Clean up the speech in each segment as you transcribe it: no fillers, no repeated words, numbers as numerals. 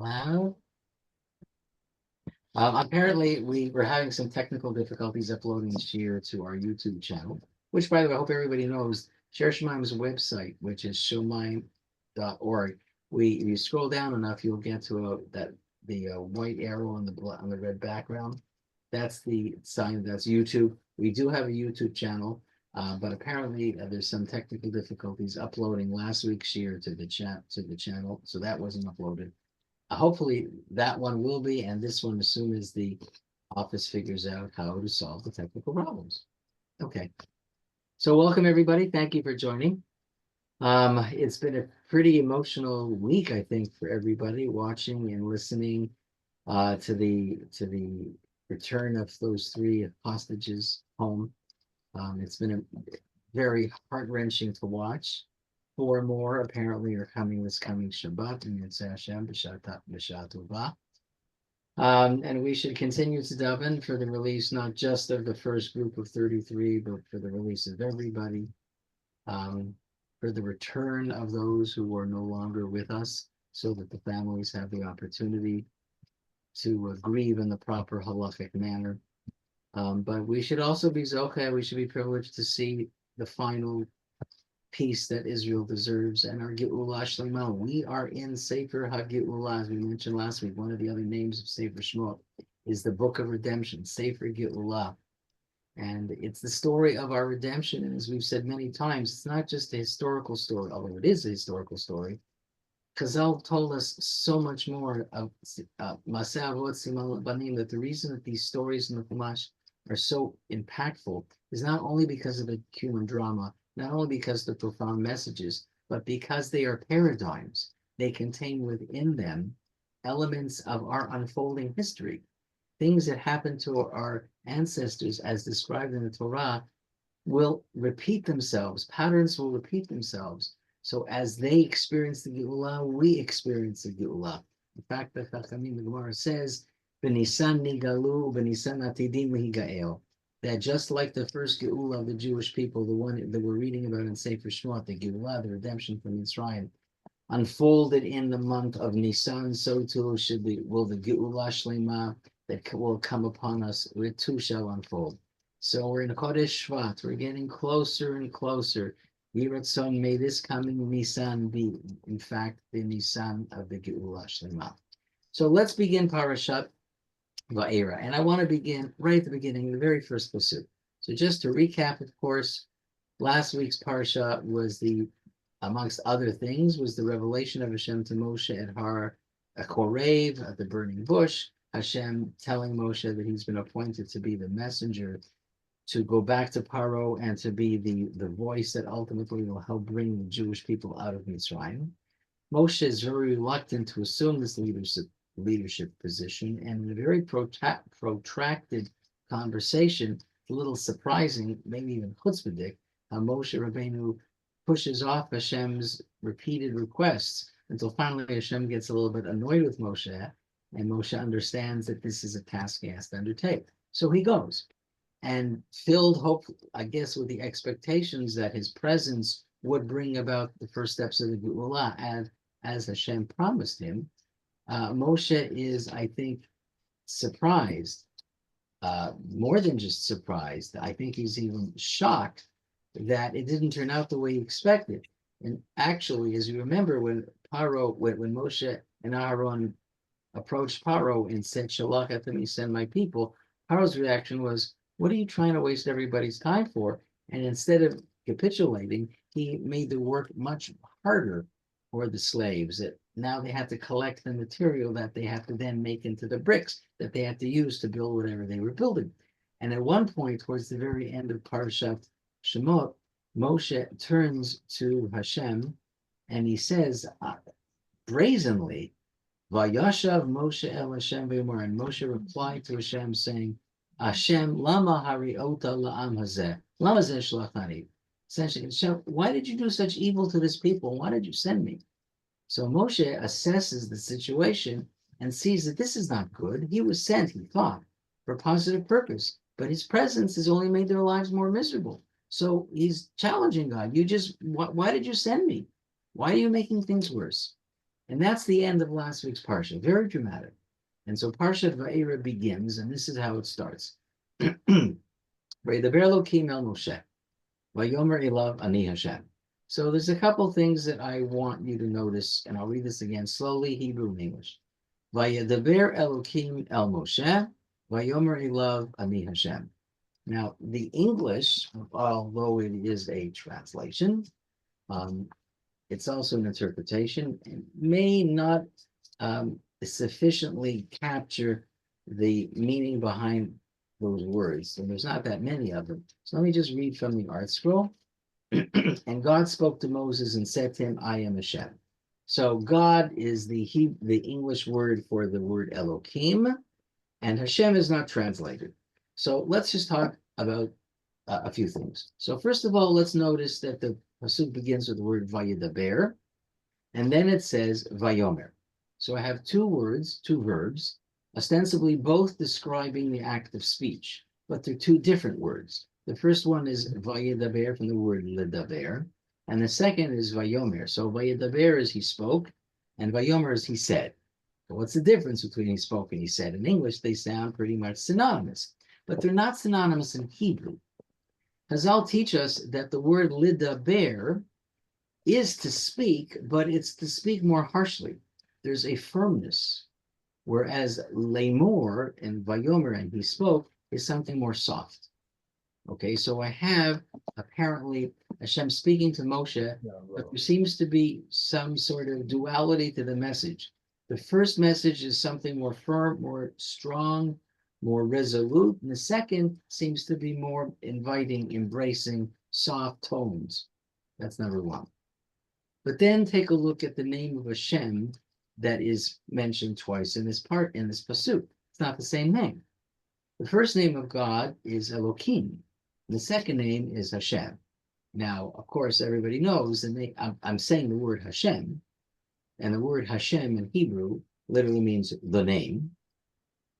Well, apparently we were having some technical difficulties uploading the Shiur to our YouTube channel, which, by the way, I hope everybody knows, Shir Shemaim's website, which is shomaim.org. If you scroll down enough, you'll get to the white arrow on the red background. That's the sign that's YouTube. We do have a YouTube channel, but apparently there's some technical difficulties uploading last week's Shiur to the channel, so that wasn't uploaded. Hopefully that one will be, and this one as soon as the office figures out how to solve the technical problems. Okay, so welcome everybody. Thank you for joining. It's been a pretty emotional week, I think, for everybody watching and listening to the return of those three hostages home. It's been a very heart-wrenching to watch. Four more apparently are coming this coming Shabbat, and it's Hashem b'shat tova. And we should continue to daven for the release, not just of the first group of 33, but for the release of everybody, for the return of those who are no longer with us, so that the families have the opportunity to grieve in the proper halachic manner. But we should also be zocheh, we should be privileged to see the final peace that Israel deserves and our Ge'ulah Shlema. We are in Sefer HaGe'ulah, as we mentioned last week. One of the other names of Sefer Shemot is the Book of Redemption, Sefer Ge'ulah. And it's the story of our redemption. And as we've said many times, it's not just a historical story, although it is a historical story. Chazal told us so much more of Maseh Avot Siman Banim, that the reason that these stories in the Chumash are so impactful is not only because of the human drama, not only because they're profound messages, but because they are paradigms. They contain within them elements of our unfolding history. Things that happened to our ancestors, as described in the Torah, will repeat themselves. Patterns will repeat themselves. So as they experience the Ge'ulah, we experience the Ge'ulah. In fact, the Gemara says, "B'Nisan nigalu, b'Nisan atidim lihigael." That just like the first Ge'ulah of the Jewish people, the one that we're reading about in Sefer Shemot, the Ge'ulah, the redemption from Mitzrayim, unfolded in the month of Nisan, so too will the Ge'ulah Shlema that will come upon us, it too shall unfold. So we're in Chodesh Shvat, we're getting closer and closer. Yiratzon, may this coming Nisan be, in fact, the Nisan of the Ge'ulah Shlema. So let's begin Parashat Vaera. And I want to begin right at the beginning, the very first pasuk. So just to recap, of course, last week's Parsha was amongst other things, was the revelation of Hashem to Moshe at Har Korev, at the burning bush. Hashem telling Moshe that he's been appointed to be the messenger to go back to Paro and to be the voice that ultimately will help bring the Jewish people out of Mitzrayim. Moshe is very reluctant to assume this leadership position, and in a very protracted conversation, a little surprising, maybe even chutzpahdik, how Moshe Rabbeinu pushes off Hashem's repeated requests until finally Hashem gets a little bit annoyed with Moshe, and Moshe understands that this is a task he has to undertake. So he goes, and filled, hope, I guess, with the expectations that his presence would bring about the first steps of the Ge'ulah, as Hashem promised him. Moshe is, I think, surprised, more than just surprised. I think he's even shocked that it didn't turn out the way he expected. And actually, as you remember, when Moshe and Aaron approached Paro and said, "Shalach etani, send my people," Paro's reaction was, "What are you trying to waste everybody's time for?" And instead of capitulating, he made the work much harder for the slaves. That now they had to collect the material that they have to then make into the bricks that they had to use to build whatever they were building. And at one point, towards the very end of Parshat Shemot, Moshe turns to Hashem and he says brazenly, "Vayashav Moshe el Hashem v'yomar," and Moshe replied to Hashem saying, "Hashem, lama hariota la'am hazeh, lama zeh shlachani." Essentially, Hashem, why did you do such evil to this people? Why did you send me? So Moshe assesses the situation and sees that this is not good. He was sent, he thought, for a positive purpose, but his presence has only made their lives more miserable. So he's challenging God. Why did you send me? Why are you making things worse? And that's the end of last week's Parsha. Very dramatic. And so Parsha Vaera begins, and this is how it starts. Vayedaber Elokim el Moshe, Vayomer elav ani Hashem. So there's a couple things that I want you to notice, and I'll read this again slowly, Hebrew and English. Vayedaber Elokim el Moshe, Vayomer elav ani Hashem. Now, the English, although it is a translation, it's also an interpretation, and may not sufficiently capture the meaning behind those words. And there's not that many of them. So let me just read from the Art Scroll. And God spoke to Moses and said to him, I am Hashem. So God is the English word for the word Elohim, and Hashem is not translated. So let's just talk about a few things. So first of all, let's notice that the pasuk begins with the word Vayedaber, and then it says Vayomer. So I have two words, two verbs, ostensibly both describing the act of speech, but they're two different words. The first one is Vayedaber from the word ledaber, and the second is Vayomer. So Vayedaber is he spoke, and Vayomer is he said. So what's the difference between he spoke and he said? In English, they sound pretty much synonymous, but they're not synonymous in Hebrew. Chazal teach us that the word ledaber is to speak, but it's to speak more harshly. There's a firmness, whereas lemor and Vayomer and he spoke is something more soft. Okay, so I have apparently Hashem speaking to Moshe, but there seems to be some sort of duality to the message. The first message is something more firm, more strong, more resolute, and the second seems to be more inviting, embracing, soft tones. That's number one. But then take a look at the name of Hashem that is mentioned twice in this pasuk. It's not the same name. The first name of God is Elokim. The second name is Hashem. Now, of course, everybody knows, and I'm saying the word Hashem, and the word Hashem in Hebrew literally means the name.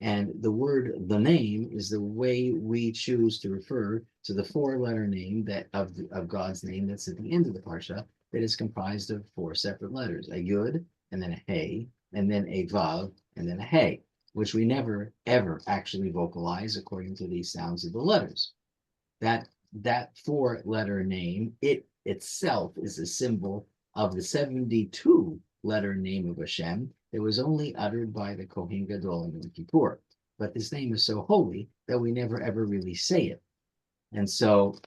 And the word the name is the way we choose to refer to the four-letter name of God's name that's at the end of the Parsha, that is comprised of four separate letters, a Yud, and then a Hey, and then a Vav, and then a Hey, which we never, ever actually vocalize according to the sounds of the letters. That four-letter name, it itself is a symbol of the 72-letter name of Hashem that was only uttered by the Kohen Gadol in Yom Kippur. But this name is so holy that we never ever really say it. And so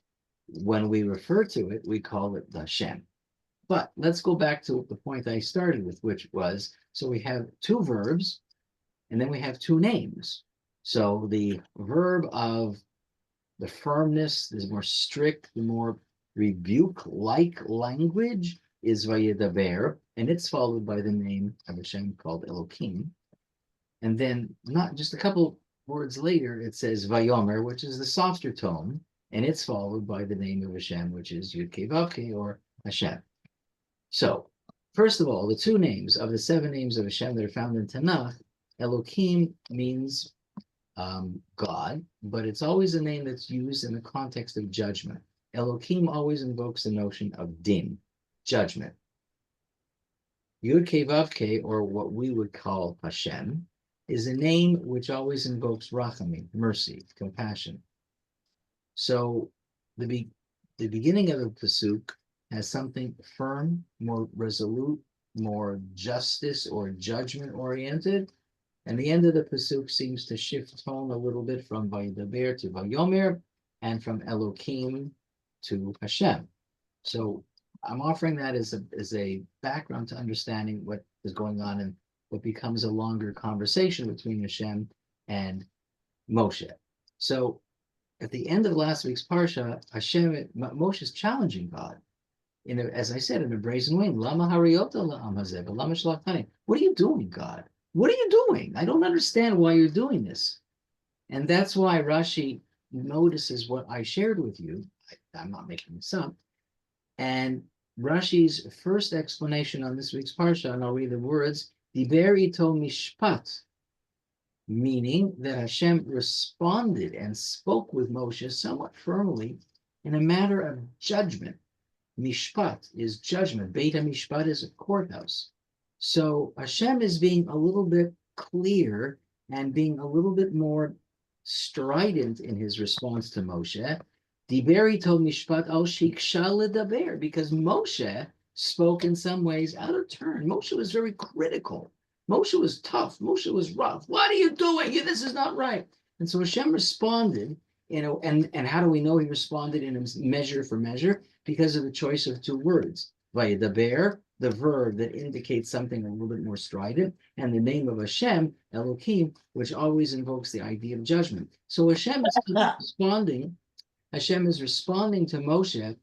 when we refer to it, we call it the Hashem. But let's go back to the point I started with, which was, so we have two verbs, and then we have two names. So the verb of the firmness, the more strict, the more rebuke-like language is Vayedaber, and it's followed by the name of Hashem called Elokim. And then not just a couple words later, it says Vayomer, which is the softer tone, and it's followed by the name of Hashem, which is Yud-Kei Vav-Kei, or Hashem. So, first of all, the two names of the seven names of Hashem that are found in Tanakh, Elokim means God, but it's always a name that's used in the context of judgment. Elokim always invokes the notion of din, judgment. Yud-Kei Vav-Kei, or what we would call Hashem, is a name which always invokes rachamim, mercy, compassion. So the beginning of the pasuk has something firm, more resolute, more justice or judgment oriented, and the end of the pasuk seems to shift tone a little bit from Vayedaber to Vayomer, and from Elokim to Hashem. So I'm offering that as a background to understanding what is going on in what becomes a longer conversation between Hashem and Moshe. So at the end of last week's Parsha, Moshe is challenging God, as I said, in a brazen way. Lama hariyota la'am hazeh, lama shalachani. What are you doing, God? What are you doing? I don't understand why you're doing this. And that's why Rashi notices what I shared with you. I'm not making this up. And Rashi's first explanation on this week's Parsha, and I'll read the words, Diber ito mishpat, meaning that Hashem responded and spoke with Moshe somewhat firmly in a matter of judgment. Mishpat is judgment. Beit HaMishpat is a courthouse. So Hashem is being a little bit clear and being a little bit more strident in his response to Moshe. Diberi told Mishpat al Shiksha ledaber, because Moshe spoke in some ways out of turn. Moshe was very critical. Moshe was tough. Moshe was rough. What are you doing? This is not right. And so Hashem responded, and how do we know he responded in a measure for measure? Because of the choice of two words. Vayedaber, the verb that indicates something a little bit more strident, and the name of Hashem, Elohim, which always invokes the idea of judgment. So Hashem is responding to Moshe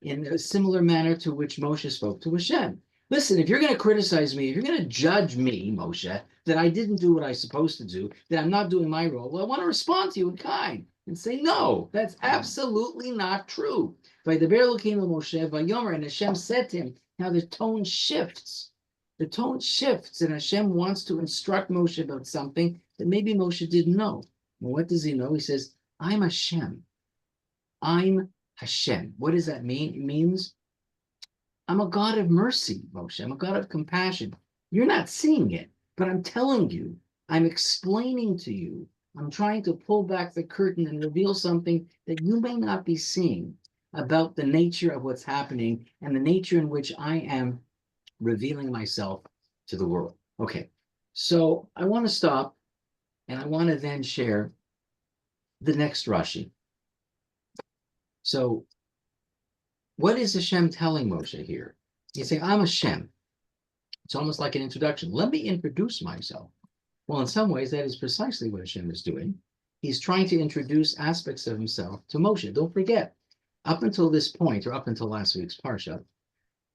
in a similar manner to which Moshe spoke to Hashem. Listen, if you're going to criticize me, if you're going to judge me, Moshe, that I didn't do what I was supposed to do, that I'm not doing my role, well, I want to respond to you in kind and say, no, that's absolutely not true. And Hashem said to him, now the tone shifts. The tone shifts, and Hashem wants to instruct Moshe about something that maybe Moshe didn't know. Well, what does he know? He says, I'm Hashem. I'm Hashem. What does that mean? It means I'm a God of mercy, Moshe. I'm a God of compassion. You're not seeing it, but I'm telling you, I'm explaining to you. I'm trying to pull back the curtain and reveal something that you may not be seeing about the nature of what's happening and the nature in which I am revealing myself to the world. Okay, so I want to stop and I want to then share the next Rashi. So what is Hashem telling Moshe here? He's saying, I'm Hashem. It's almost like an introduction. Let me introduce myself. Well, in some ways, that is precisely what Hashem is doing. He's trying to introduce aspects of himself to Moshe. Don't forget, up until this point, or up until last week's Parsha,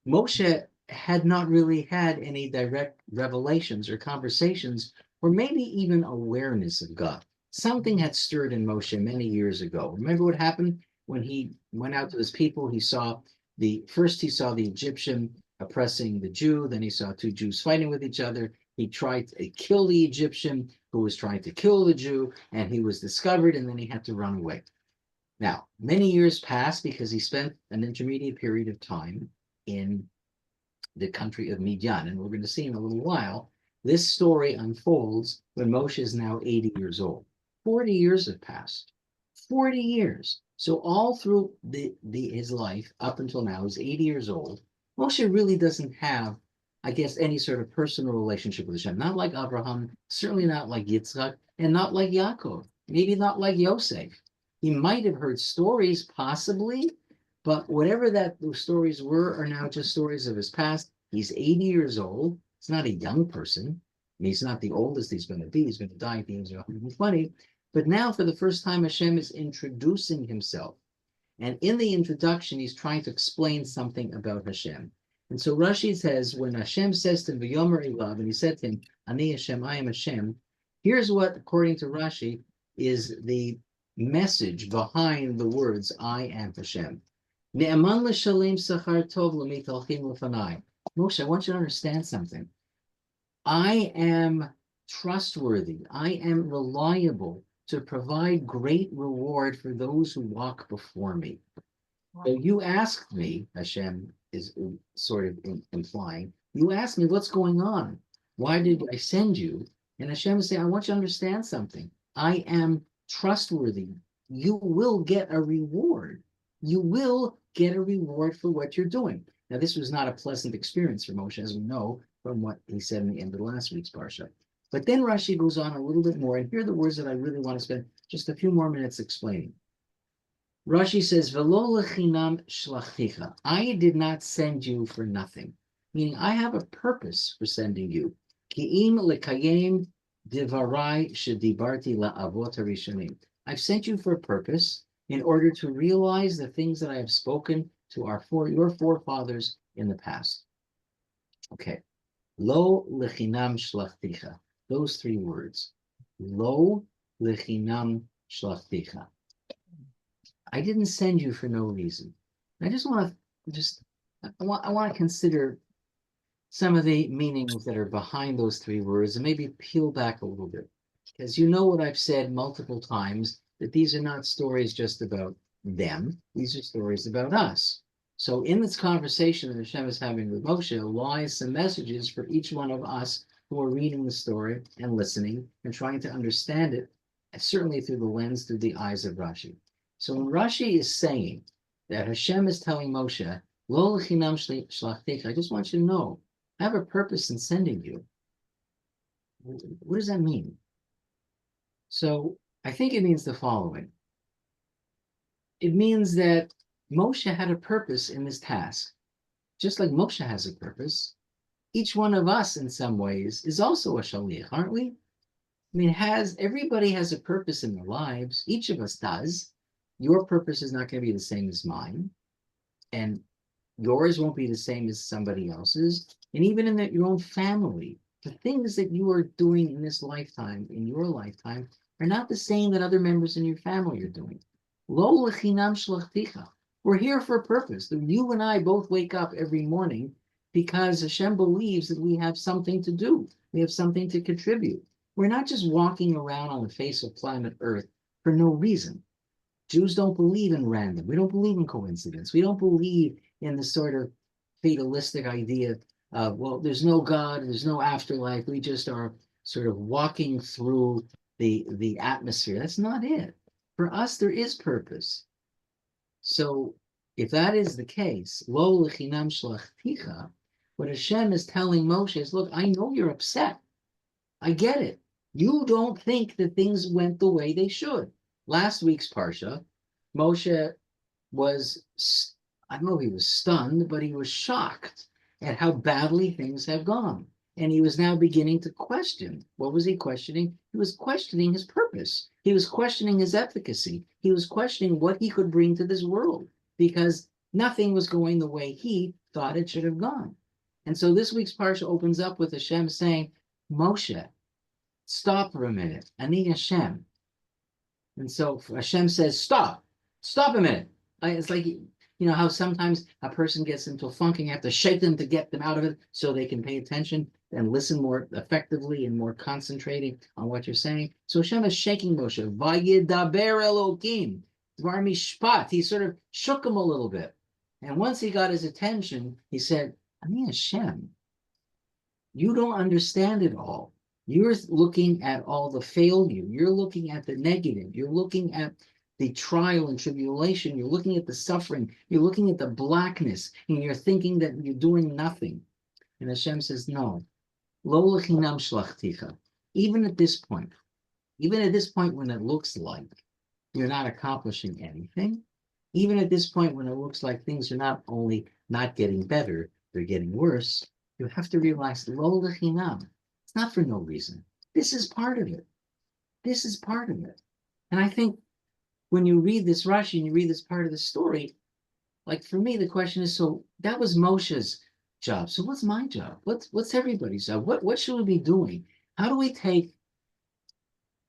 Moshe had not really had any direct revelations or conversations, or maybe even awareness of God. Something had stirred in Moshe many years ago. Remember what happened when he went out to his people? He saw the Egyptian oppressing the Jew. Then he saw two Jews fighting with each other. He tried to kill the Egyptian who was trying to kill the Jew, and he was discovered, and then he had to run away. Now, many years passed because he spent an intermediate period of time in the country of Midian, and we're going to see in a little while, this story unfolds when Moshe is now 80 years old. 40 years have passed. 40 years. So all through his life, up until now, he's 80 years old. Moshe really doesn't have, I guess, any sort of personal relationship with Hashem. Not like Abraham, certainly not like Yitzchak, and not like Yaakov, maybe not like Yosef. He might have heard stories, possibly, but whatever those stories were are now just stories of his past. He's 80 years old. He's not a young person. I mean, he's not the oldest he's going to be. He's going to die at the age of 120. But now, for the first time, Hashem is introducing himself. And in the introduction, he's trying to explain something about Hashem. And so Rashi says, when Hashem says to him, V'yomer Elav, and he said to him, Ani Hashem, I am Hashem, here's what, according to Rashi, is the message behind the words, I am Hashem. Ne'aman l'shalem sachar tov l'mitalchim l'fanai. Moshe, I want you to understand something. I am trustworthy. I am reliable to provide great reward for those who walk before me. So you asked me, Hashem is sort of implying, you asked me what's going on. Why did I send you? And Hashem is saying, I want you to understand something. I am trustworthy. You will get a reward. You will get a reward for what you're doing. Now, this was not a pleasant experience for Moshe, as we know from what he said in the end of last week's Parsha. But then Rashi goes on a little bit more, and here are the words that I really want to spend just a few more minutes explaining. Rashi says, V'lo lechinam shlachticha. I did not send you for nothing, meaning I have a purpose for sending you. Ki'im lekayem divarai shedibarti la'avot harishonim. I've sent you for a purpose in order to realize the things that I have spoken to your forefathers in the past. Okay. Lo lechinam shlachticha. Those three words. Lo lechinam shlachticha. I didn't send you for no reason. I just want to consider some of the meanings that are behind those three words and maybe peel back a little bit. Because you know what I've said multiple times, that these are not stories just about them. These are stories about us. So in this conversation that Hashem is having with Moshe lies some messages for each one of us who are reading the story and listening and trying to understand it, certainly through the lens, through the eyes of Rashi. So when Rashi is saying that Hashem is telling Moshe, Lo lechinam shlachticha, I just want you to know, I have a purpose in sending you. What does that mean? So I think it means the following. It means that Moshe had a purpose in this task. Just like Moshe has a purpose, each one of us in some ways is also a shaliach, aren't we? I mean, everybody has a purpose in their lives. Each of us does. Your purpose is not going to be the same as mine, and yours won't be the same as somebody else's. And even in your own family, the things that you are doing in this lifetime, in your lifetime, are not the same that other members in your family are doing. Lo lechinam shlachticha. We're here for a purpose. You and I both wake up every morning because Hashem believes that we have something to do. We have something to contribute. We're not just walking around on the face of planet Earth for no reason. Jews don't believe in random. We don't believe in coincidence. We don't believe in the sort of fatalistic idea of, well, there's no God, there's no afterlife. We just are sort of walking through the atmosphere. That's not it. For us, there is purpose. So if that is the case, lo lechinam shlachticha, what Hashem is telling Moshe is, look, I know you're upset. I get it. You don't think that things went the way they should. Last week's Parsha, Moshe was, I don't know if he was stunned, but he was shocked at how badly things have gone. And he was now beginning to question. What was he questioning? He was questioning his purpose. He was questioning his efficacy. He was questioning what he could bring to this world because nothing was going the way he thought it should have gone. And so this week's Parsha opens up with Hashem saying, Moshe, stop for a minute. Ani Hashem. And so Hashem says, stop a minute. It's like, you know how sometimes a person gets into a funk and you have to shake them to get them out of it so they can pay attention and listen more effectively and more concentrating on what you're saying. So Hashem is shaking Moshe. Vayedaber Elokim, Dvar Mishpat. He sort of shook him a little bit. And once he got his attention, he said, I mean, Hashem, you don't understand it all. You're looking at all the failure. You're looking at the negative. You're looking at the trial and tribulation. You're looking at the suffering. You're looking at the blackness, and you're thinking that you're doing nothing. And Hashem says, no. Lo lechinam shlachticha. Even at this point when it looks like you're not accomplishing anything, even at this point when it looks like things are not only not getting better, they're getting worse, you have to realize, lo lechinam. It's not for no reason. This is part of it. This is part of it. And I think when you read this Rashi and you read this part of the story, like for me, the question is, so that was Moshe's job. So what's my job? What's everybody's job? What should we be doing? How do we take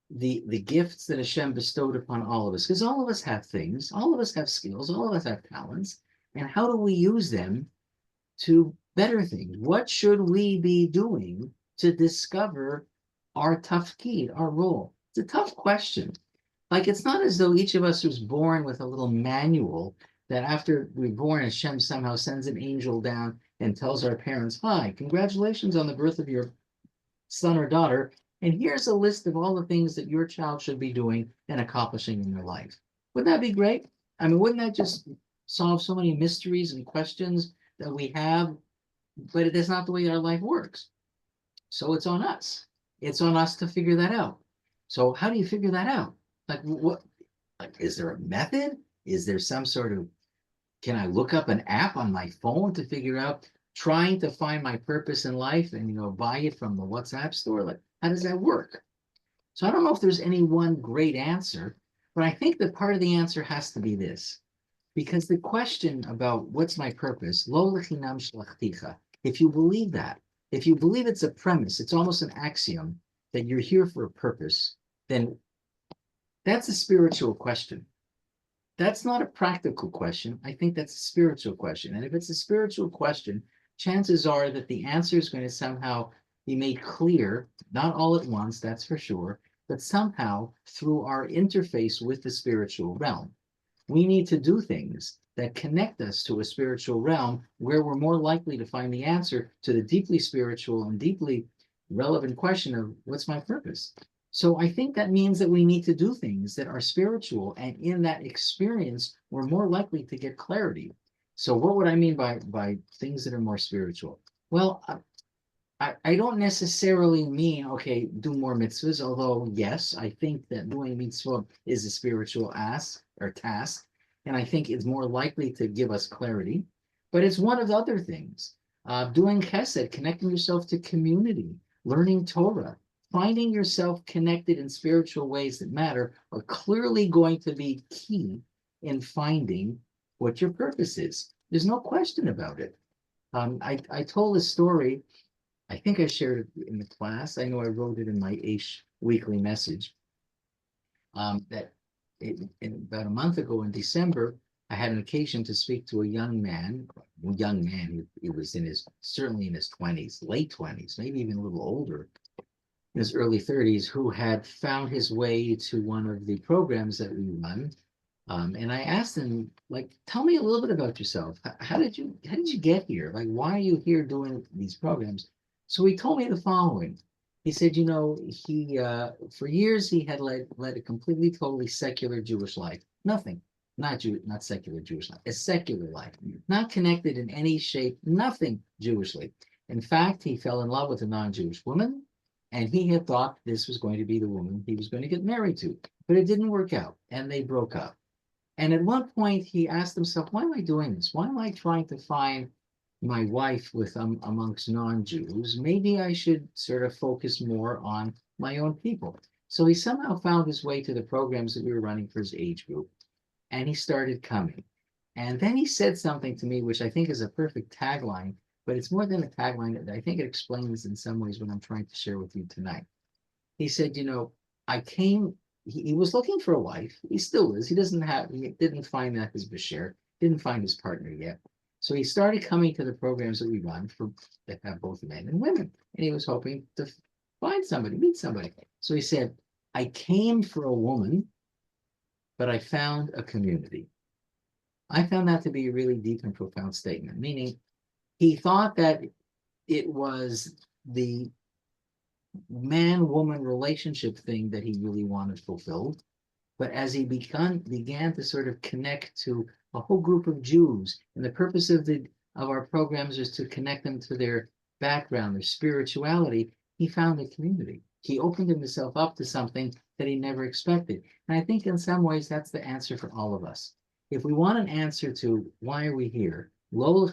the gifts that Hashem bestowed upon all of us? Because all of us have things, all of us have skills, all of us have talents. And how do we use them to better things? What should we be doing to discover our tafkid, our role? It's a tough question. Like, it's not as though each of us was born with a little manual that after we're born, Hashem somehow sends an angel down and tells our parents, hi, congratulations on the birth of your son or daughter, and here's a list of all the things that your child should be doing and accomplishing in their life. Wouldn't that be great? I mean, wouldn't that just solve so many mysteries and questions that we have? But that's not the way our life works. So it's on us. It's on us to figure that out. So how do you figure that out? Like, what? Like, is there a method? Is there some sort of, can I look up an app on my phone to figure out, trying to find my purpose in life and, buy it from the WhatsApp store? Like, how does that work? So I don't know if there's any one great answer, but I think that part of the answer has to be this. Because the question about what's my purpose, lo lechinam shlachticha, if you believe that, if you believe it's a premise, it's almost an axiom that you're here for a purpose, then that's a spiritual question. That's not a practical question. I think that's a spiritual question. And if it's a spiritual question, chances are that the answer is going to somehow be made clear, not all at once, that's for sure, but somehow through our interface with the spiritual realm. We need to do things that connect us to a spiritual realm where we're more likely to find the answer to the deeply spiritual and deeply relevant question of what's my purpose. So I think that means that we need to do things that are spiritual, and in that experience, we're more likely to get clarity. So what would I mean by things that are more spiritual? Well, I don't necessarily mean, okay, do more mitzvahs, although yes, I think that doing mitzvah is a spiritual ask or task, and I think it's more likely to give us clarity. But it's one of the other things. Doing chesed, connecting yourself to community, learning Torah, finding yourself connected in spiritual ways that matter are clearly going to be key in finding what your purpose is. There's no question about it. I told a story. I think I shared it in the class. I know I wrote it in my Aish weekly message. That about a month ago in December, I had an occasion to speak to a young man. He was certainly in his 20s, late 20s, maybe even a little older, in his early 30s, who had found his way to one of the programs that we run. And I asked him, like, tell me a little bit about yourself. How did you get here? Like, why are you here doing these programs? So he told me the following. He said, he for years he had led a completely, totally secular Jewish life. Nothing, not secular Jewish life, a secular life, not connected in any shape, nothing Jewishly. In fact, he fell in love with a non-Jewish woman, and he had thought this was going to be the woman he was going to get married to, but it didn't work out, and they broke up. And at one point, he asked himself, why am I doing this? Why am I trying to find my wife with amongst non-Jews? Maybe I should sort of focus more on my own people. So he somehow found his way to the programs that we were running for his age group, and he started coming. And then he said something to me, which I think is a perfect tagline, but it's more than a tagline. I think it explains in some ways what I'm trying to share with you tonight. He said, I came, he was looking for a wife. He still is. He didn't find that his Bashir, didn't find his partner yet. So he started coming to the programs that we run that have both men and women. And he was hoping to find somebody, meet somebody. So he said, I came for a woman, but I found a community. I found that to be a really deep and profound statement, meaning he thought that it was the man-woman relationship thing that he really wanted fulfilled. But as he began to sort of connect to a whole group of Jews, and the purpose of our programs is to connect them to their background, their spirituality, he found a community. He opened himself up to something that he never expected. And I think in some ways that's the answer for all of us. If we want an answer to why are we here, we're all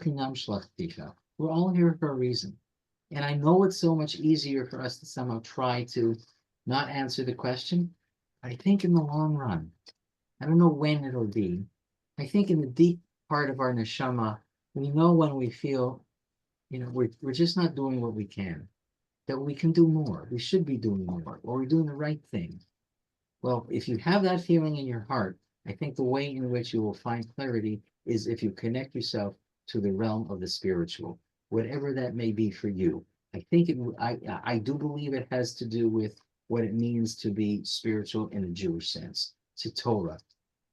here for a reason. And I know it's so much easier for us to somehow try to not answer the question. I think in the long run, I don't know when it'll be. I think in the deep part of our neshama, we know when we feel, we're just not doing what we can, that we can do more. We should be doing more, or we're doing the right thing. Well, if you have that feeling in your heart, I think the way in which you will find clarity is if you connect yourself to the realm of the spiritual, whatever that may be for you. I do believe it has to do with what it means to be spiritual in a Jewish sense, to Torah,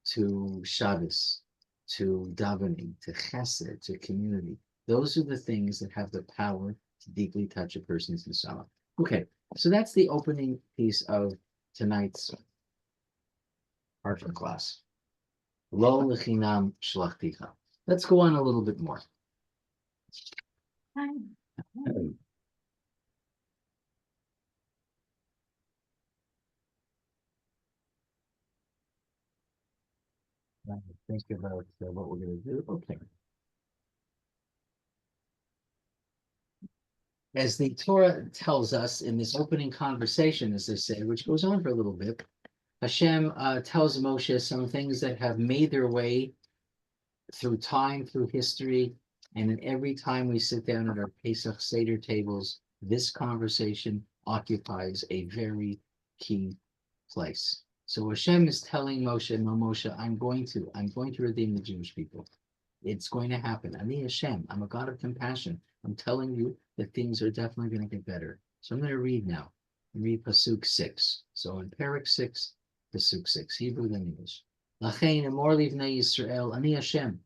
to Shabbos, to davening, to chesed, to community. Those are the things that have the power to deeply touch a person's neshama. Okay, so that's the opening piece of tonight's Parsha class. Lo lechinam shlachticha. Let's go on a little bit more. Think about what we're going to do. Okay. As the Torah tells us in this opening conversation, as they say, which goes on for a little bit, Hashem tells Moshe some things that have made their way through time, through history, and in every time we sit down at our Pesach Seder tables, this conversation occupies a very key place. So Hashem is telling Moshe, no, Moshe, I'm going to redeem the Jewish people. It's going to happen. Ani Hashem, I'm a God of compassion. I'm telling you that things are definitely going to get better. So I'm going to read now. Read Pasuk 6. So in Parak 6, Pasuk 6, Hebrew then English. Lachein amor livnei Yisrael, Ani Hashem.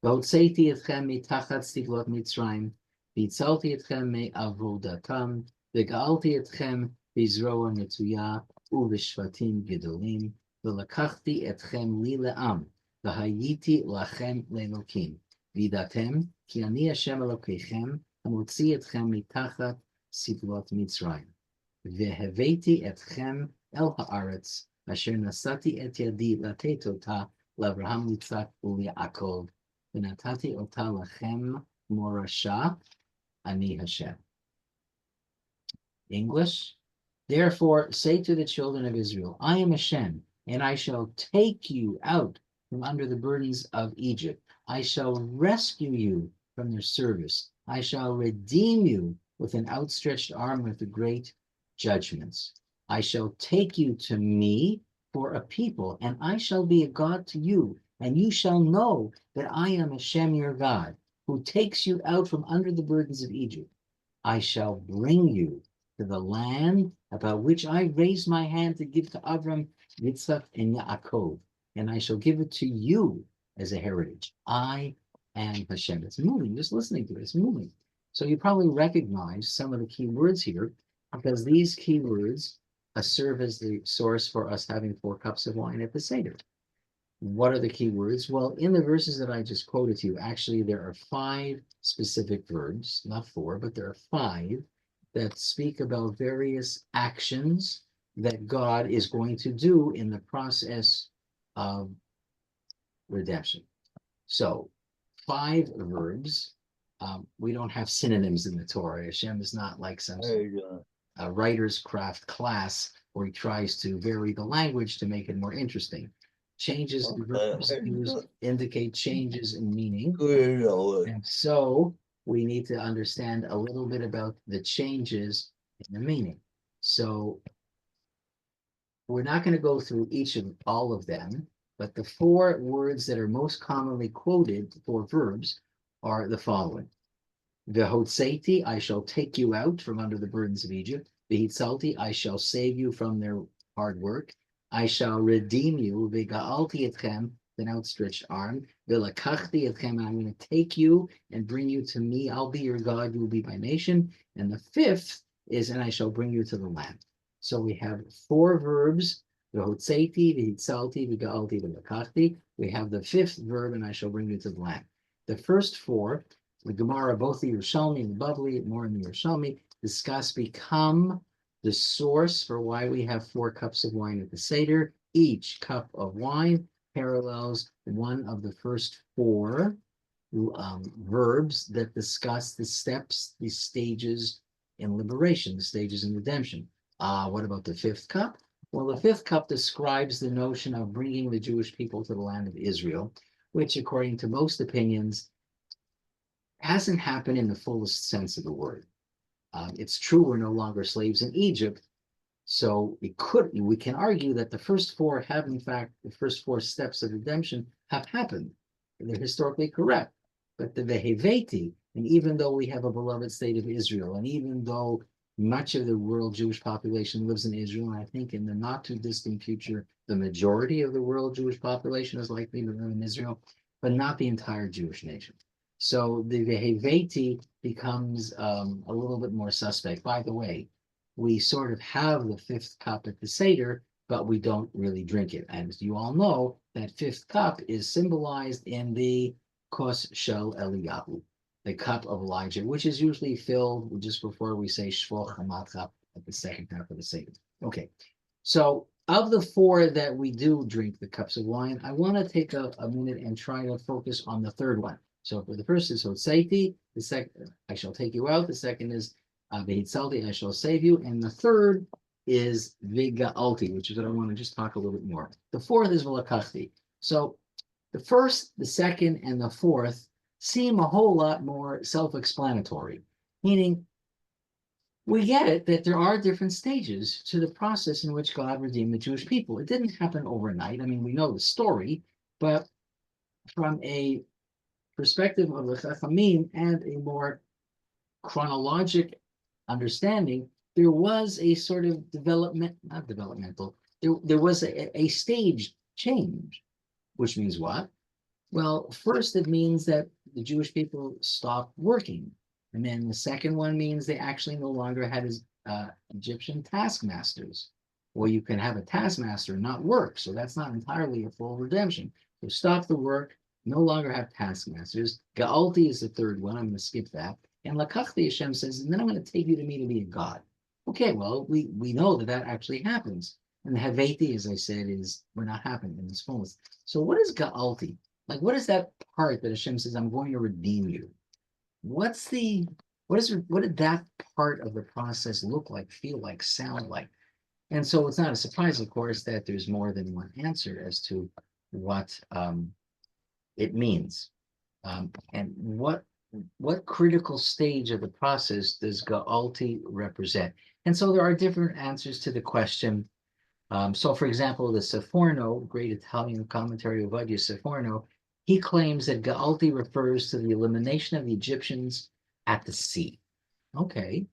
והוצאתי אתכם מתחת סבלות מצרים, והצלתי אתכם מעבודתם, וגאלתי אתכם בזרוע נטויה ובשבטים גדולים, ולקחתי אתכם לי לעם, והייתי לכם לאלוקים. וידעתם כי אני השם אלוקיכם, המוציא אתכם מתחת סבלות מצרים. והבאתי אתכם אל הארץ, אשר נשאתי את ידי לתת אותה לאברהם, ליצחק וליעקב, ונתתי אותה לכם מורשה, אני השם. English. Therefore say to the children of Israel, I am Hashem, and I shall take you out from under the burdens of Egypt. I shall rescue you from their service. I shall redeem you with an outstretched arm with the great judgments. I shall take you to me for a people, and I shall be a God to you, and you shall know that I am Hashem your God, who takes you out from under the burdens of Egypt. I shall bring you to the land about which I raised my hand to give to Avram, Yitzchak, and Yaakov, and I shall give it to you as a heritage. I am Hashem. It's moving, just listening to it, it's moving. So you probably recognize some of the key words here, because these key words serve as the source for us having 4 cups of wine at the Seder. What are the key words? Well, in the verses that I just quoted to you, actually there are 5 specific verbs, not 4, but there are 5 that speak about various actions that God is going to do in the process of redemption. So 5 verbs. We don't have synonyms in the Torah. Hashem is not like some writer's craft class where he tries to vary the language to make it more interesting. Changes in verbs used indicate changes in meaning. And so we need to understand a little bit about the changes in the meaning. So we're not going to go through all of them, but the 4 words that are most commonly quoted for verbs are the following. V'hotzeti, I shall take you out from under the burdens of Egypt. V'hitzalti, I shall save you from their hard work. I shall redeem you. V'ga'alti etchem, an outstretched arm. V'lakachti etchem, I'm going to take you and bring you to me. I'll be your God, you will be my nation. And the 5th is, and I shall bring you to the land. So we have 4 verbs, v'hotzeti, v'hitzalti, v'ga'alti, v'lakachti. We have the 5th verb, and I shall bring you to the land. The first 4, the Gemara, both the Yerushalmi and the Bavli, more in the Yerushalmi, discuss, become the source for why we have 4 cups of wine at the Seder. Each cup of wine parallels one of the first 4 verbs that discuss the steps, the stages in liberation, the stages in redemption. What about the 5th cup? Well, the 5th cup describes the notion of bringing the Jewish people to the land of Israel, which, according to most opinions, hasn't happened in the fullest sense of the word. It's true we're no longer slaves in Egypt, so we can argue that the first 4 have, in fact, the first 4 steps of redemption have happened. They're historically correct. But the Veheveti, and even though we have a beloved state of Israel, and even though much of the world Jewish population lives in Israel, and I think in the not too distant future, the majority of the world Jewish population is likely to live in Israel, but not the entire Jewish nation. So the Veheveti becomes a little bit more suspect. By the way, we sort of have the 5th cup at the Seder, but we don't really drink it. And as you all know, that 5th cup is symbolized in the Kos Shel Eliyahu, the cup of Elijah, which is usually filled just before we say Shvoch HaMatcha at the 2nd half of the Seder. Okay, so of the 4 that we do drink the cups of wine, I want to take a minute and try to focus on the 3rd one. So for the first is Hotzeti, the second, I shall take you out. The second is V'hitzalti, I shall save you. And the 3rd is V'ga'alti, which is what I want to just talk a little bit more. The 4th is V'lakachti. So the 1st, the 2nd, and the 4th seem a whole lot more self-explanatory, meaning we get it that there are different stages to the process in which God redeemed the Jewish people. It didn't happen overnight. I mean, we know the story, but from a perspective of the Chachamim and a more chronologic understanding, there was a sort of not developmental, there was a stage change, which means what? Well, first it means that the Jewish people stopped working. And then the second one means they actually no longer had Egyptian taskmasters. Well, you can have a taskmaster and not work, so that's not entirely a full redemption. So stop the work, no longer have taskmasters. Ga'alti is the third one. I'm going to skip that. And Lakachti Hashem says, and then I'm going to take you to me to be a god. Okay, well, we know that that actually happens. And the Haveti, as I said, is we're not happening in this fullness. So what is Ga'alti? Like, what is that part that Hashem says, I'm going to redeem you? What's the, what did that part of the process look like, feel like, sound like? And so it's not a surprise, of course, that there's more than one answer as to what it means. And what critical stage of the process does Ga'alti represent? And so there are different answers to the question. So, for example, the Seforno, great Italian commentary of Vadia Seforno, he claims that Ga'alti refers to the elimination of the Egyptians at the sea. Okay,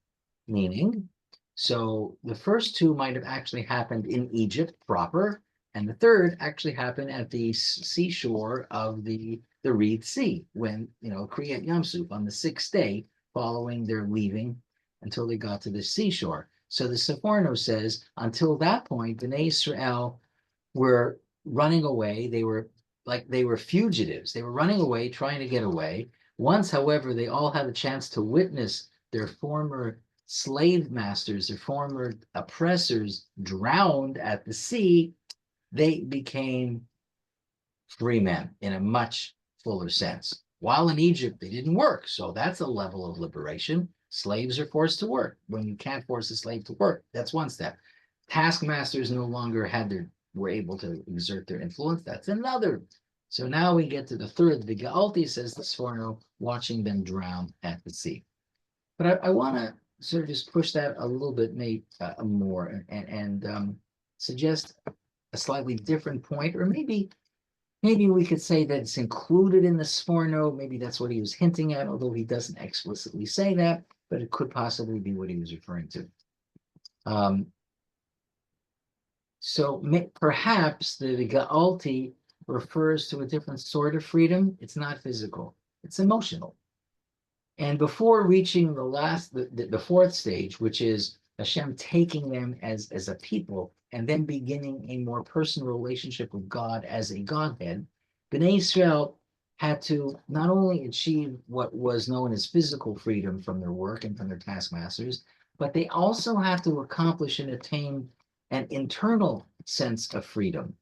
meaning, so the first two might have actually happened in Egypt proper, and the third actually happened at the seashore of the Reed Sea when, Kriyat Yamsuf on the sixth day following their leaving until they got to the seashore. So the Seforno says, until that point, Bnei Israel were running away. They were fugitives. They were running away, trying to get away. Once, however, they all had a chance to witness their former slave masters, their former oppressors drowned at the sea. They became free men in a much fuller sense. While in Egypt, they didn't work. So that's a level of liberation. Slaves are forced to work. When you can't force a slave to work, that's one step. Taskmasters no longer were able to exert their influence. That's another. So now we get to the third. The Ga'alti, says the Sforno, watching them drown at the sea. But I want to sort of just push that a little bit more and suggest a slightly different point, or maybe we could say that it's included in the Sforno. Maybe that's what he was hinting at, although he doesn't explicitly say that, but it could possibly be what he was referring to. So perhaps the Ga'alti refers to a different sort of freedom. It's not physical, it's emotional. And before reaching the fourth stage, which is Hashem taking them as a people and then beginning a more personal relationship with God as a Godhead, Bnei Israel had to not only achieve what was known as physical freedom from their work and from their taskmasters, but they also had to accomplish and attain an internal sense of freedom.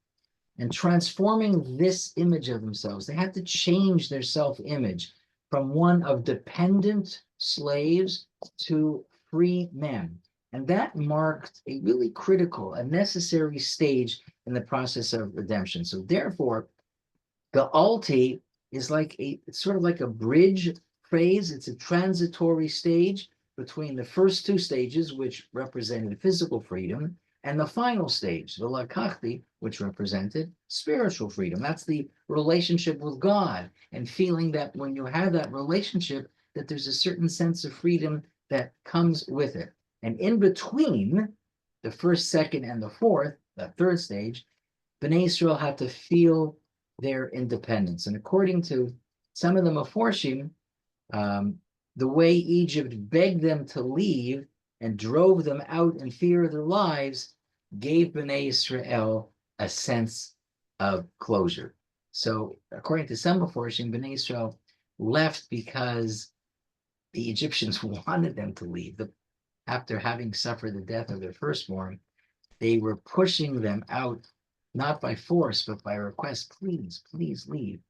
And transforming this image of themselves, they had to change their self-image from one of dependent slaves to free men. And that marked a really critical, a necessary stage in the process of redemption. So therefore, Ga'alti is it's sort of like a bridge phrase. It's a transitory stage between the first two stages, which represented physical freedom, and the final stage, the Lakachti, which represented spiritual freedom. That's the relationship with God, and feeling that when you have that relationship, that there's a certain sense of freedom that comes with it. And in between the first, second, and the fourth, the third stage, Bnei Israel had to feel their independence. And according to some of the Meforshim, the way Egypt begged them to leave and drove them out in fear of their lives gave Bnei Israel a sense of closure. So according to some Meforshim, Bnei Israel left because the Egyptians wanted them to leave. After having suffered the death of their firstborn, they were pushing them out, not by force, but by request, please, please leave.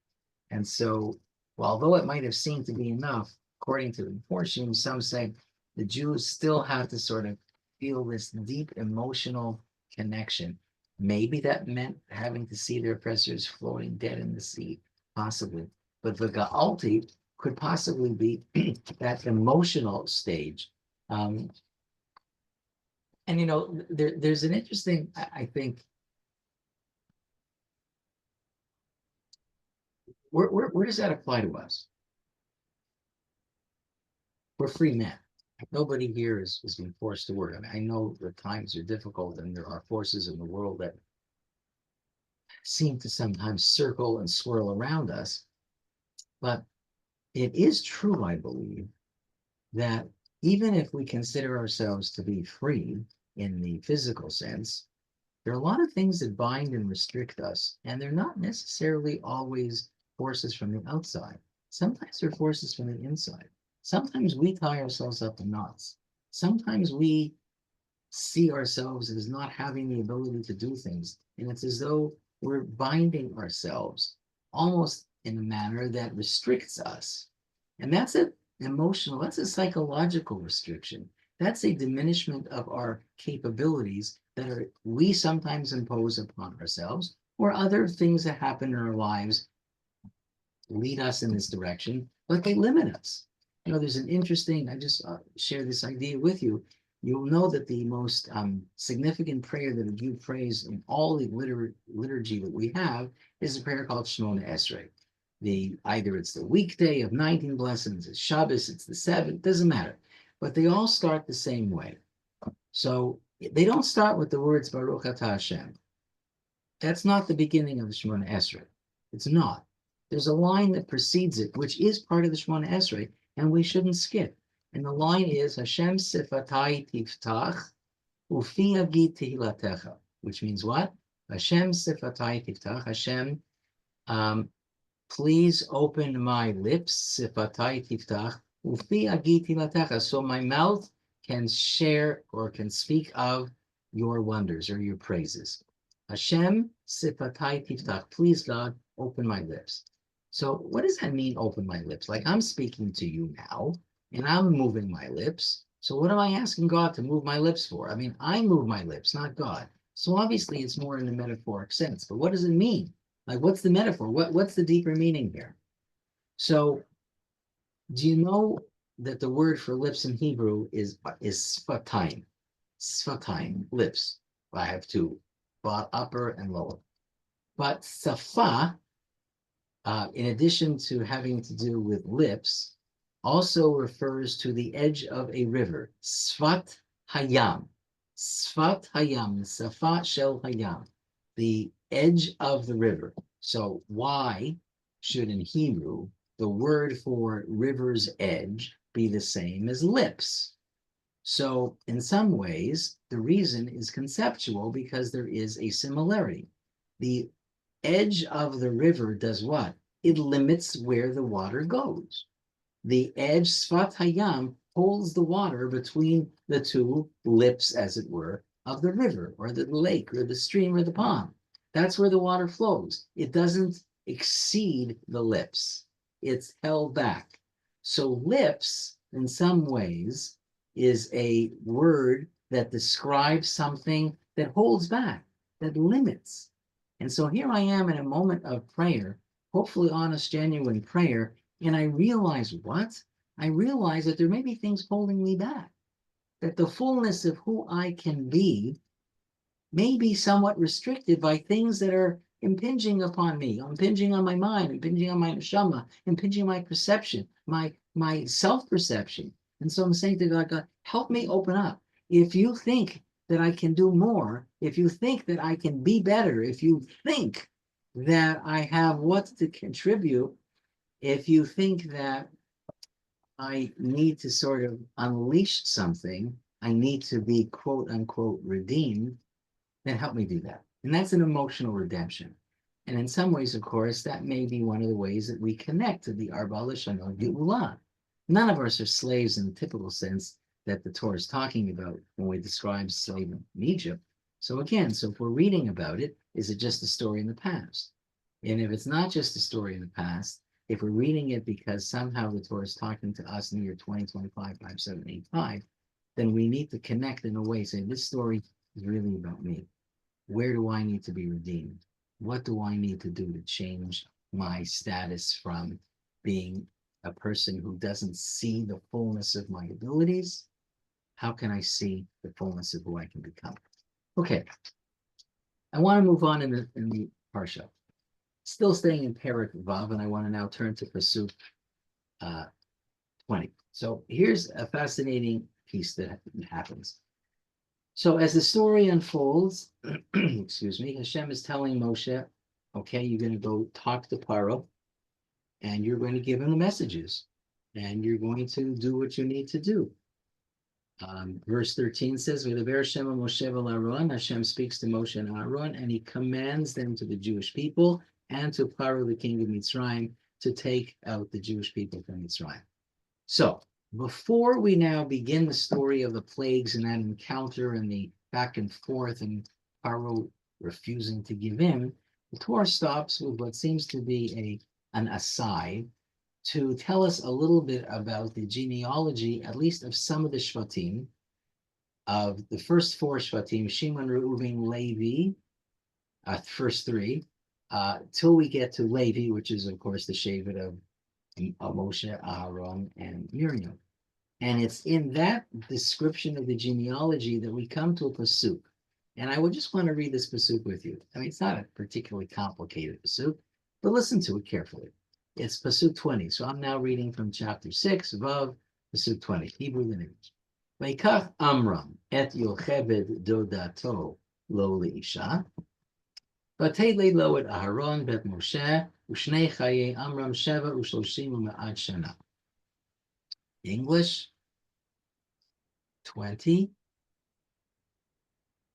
And so, although it might have seemed to be enough, according to the Meforshim, some say the Jews still had to sort of feel this deep emotional connection. Maybe that meant having to see their oppressors floating dead in the sea, possibly. But the Ga'alti could possibly be that emotional stage. And there's an interesting, I think, where does that apply to us? We're free men. Nobody here is being forced to work. I mean, I know the times are difficult and there are forces in the world that seem to sometimes circle and swirl around us. But it is true, I believe, that even if we consider ourselves to be free in the physical sense, there are a lot of things that bind and restrict us, and they're not necessarily always forces from the outside. Sometimes they're forces from the inside. Sometimes we tie ourselves up in knots. Sometimes we see ourselves as not having the ability to do things. And it's as though we're binding ourselves almost in a manner that restricts us. And that's an emotional, that's a psychological restriction. That's a diminishment of our capabilities that are we sometimes impose upon ourselves, or other things that happen in our lives lead us in this direction, but they limit us. There's an interesting, I just share this idea with you. You'll know that the most significant prayer that a Jew prays in all the liturgy that we have is a prayer called Shemona Esrei. Either it's the weekday of 19 blessings, it's Shabbos, it's the seventh, doesn't matter. But they all start the same way. So they don't start with the words Baruch Atah Hashem. That's not the beginning of the Shemona Esrei. It's not. There's a line that precedes it, which is part of the Shemona Esrei, and we shouldn't skip. And the line is Hashem sifatai tiftach ufi agi tehilatecha, which means what? Hashem sifatai tiftach. Hashem, please open my lips, sifatai tiftach ufi agi tehilatecha, so my mouth can share or can speak of your wonders or your praises. Hashem sifatai tiftach, please God, open my lips. So what does that mean, open my lips? Like I'm speaking to you now, and I'm moving my lips. So what am I asking God to move my lips for? I mean, I move my lips, not God. So obviously it's more in the metaphoric sense, but what does it mean? Like, what's the metaphor? What's the deeper meaning here? So do you know that the word for lips in Hebrew is sfatayim? Sfatayim, lips. I have two, upper and lower. But safa, in addition to having to do with lips, also refers to the edge of a river, Sfat Hayam. Sfat Hayam, Safa Shel Hayam, the edge of the river. So why should in Hebrew the word for river's edge be the same as lips? So in some ways, the reason is conceptual because there is a similarity. The edge of the river does what? It limits where the water goes. The edge, Sfat Hayam, holds the water between the two lips, as it were, of the river or the lake or the stream or the pond. That's where the water flows. It doesn't exceed the lips. It's held back. So lips, in some ways, is a word that describes something that holds back, that limits. And so here I am in a moment of prayer, hopefully honest, genuine prayer, and I realize what? I realize that there may be things holding me back, that the fullness of who I can be may be somewhat restricted by things that are impinging upon me, impinging on my mind, impinging on my neshama, impinging on my perception, my self-perception. And so I'm saying to God, God, help me open up. If you think that I can do more, if you think that I can be better, if you think that I have what to contribute, if you think that I need to sort of unleash something, I need to be quote unquote redeemed, then help me do that. And that's an emotional redemption. And in some ways, of course, that may be one of the ways that we connect to the Arba Lashon Geula. None of us are slaves in the typical sense that the Torah is talking about when we describe slavery in Egypt. So again, so if we're reading about it, is it just a story in the past? And if it's not just a story in the past, if we're reading it because somehow the Torah is talking to us in the year 2025, 5785, then we need to connect in a way, saying this story is really about me. Where do I need to be redeemed? What do I need to do to change my status from being a person who doesn't see the fullness of my abilities? How can I see the fullness of who I can become? Okay, I want to move on in the Parsha. Still staying in Perek Vav, and I want to now turn to Pasuk 20. So here's a fascinating piece that happens. So as the story unfolds, excuse me, Hashem is telling Moshe Okay, you're going to go talk to Paro, and you're going to give him the messages, and you're going to do what you need to do. Verse 13 says, Hashem speaks to Moshe and Aaron, and he commands them to the Jewish people and to Paro, the king of Mitzrayim, to take out the Jewish people from Mitzrayim. So, before we now begin the story of the plagues and that encounter and the back and forth and Paro refusing to give in, the Torah stops with what seems to be an aside to tell us a little bit about the genealogy, at least of some of the Shvatim, of the first four Shvatim, Shimon, Reuven, Levi, first three, till we get to Levi, which is, of course, the Shevet of Moshe, Aaron, and Miriam. And it's in that description of the genealogy that we come to a pasuk. And I would just want to read this pasuk with you. I mean, it's not a particularly complicated pasuk, but listen to it carefully. It's pasuk 20. So I'm now reading from chapter 6, above pasuk 20, Hebrew lineage. Vayikach Amram et Yocheved dodato lo leisha, ותהי לו את אהרון בית משה, ושני חיי עמרם 37 ומעט שנה. English 20.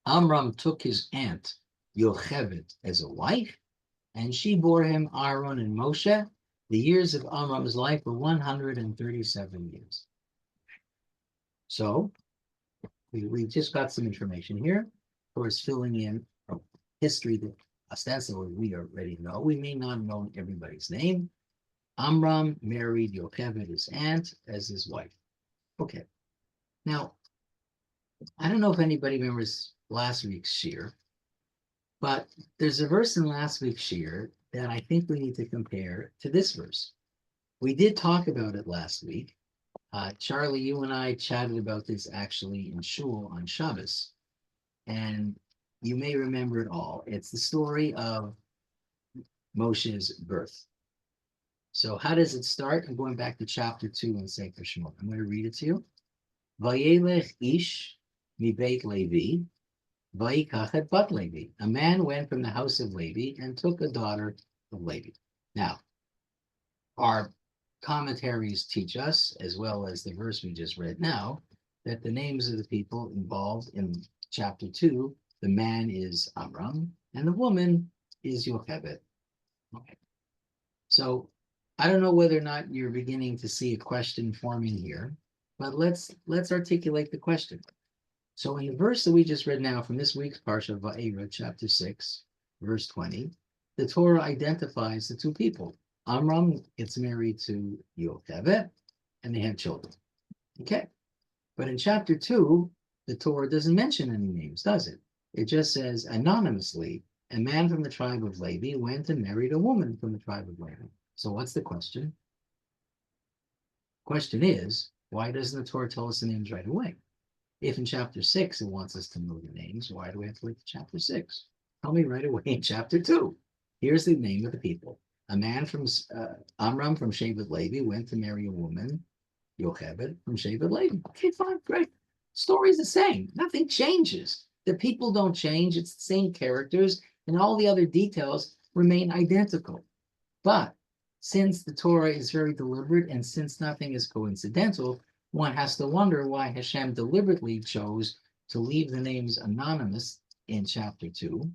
Amram took his aunt Yocheved as a wife, and she bore him Aaron and Moshe. The years of Amram's life were 137 years. So we just got some information here. Of course, filling in history that ostensibly we already know. We may not know everybody's name. Amram married Yocheved, his aunt, as his wife. Okay. Now, I don't know if anybody remembers last week's Shiur, but there's a verse in last week's Shiur that I think we need to compare to this verse. We did talk about it last week. Charlie, you and I chatted about this actually in Shul on Shabbos, and you may remember it all. It's the story of Moshe's birth. So how does it start? I'm going back to chapter 2 in Sefer Shemot. I'm going to read it to you. Vayelech ish mibeit Levi, vayikach et bat Levi. A man went from the house of Levi and took a daughter of Levi. Now, our commentaries teach us, as well as the verse we just read now, that the names of the people involved in chapter 2, the man is Amram, and the woman is Yocheved. Okay. So I don't know whether or not you're beginning to see a question forming here, but let's articulate the question. So in the verse that we just read now from this week's Parsha, Vaera, chapter 6, verse 20, the Torah identifies the two people. Amram gets married to Yocheved, and they have children. Okay. But in chapter 2, the Torah doesn't mention any names, does it? It just says anonymously, a man from the tribe of Levi went and married a woman from the tribe of Levi. So what's the question? Question is, why doesn't the Torah tell us the names right away? If in chapter 6 it wants us to know the names, why do we have to wait to chapter 6? Tell me right away in chapter 2. Here's the name of the people. A man from Amram from Shevet Levi went to marry a woman, Yocheved, from Shevet Levi. Okay, fine, great. Story's the same. Nothing changes. The people don't change. It's the same characters, and all the other details remain identical. But since the Torah is very deliberate, and since nothing is coincidental, one has to wonder why Hashem deliberately chose to leave the names anonymous in chapter 2,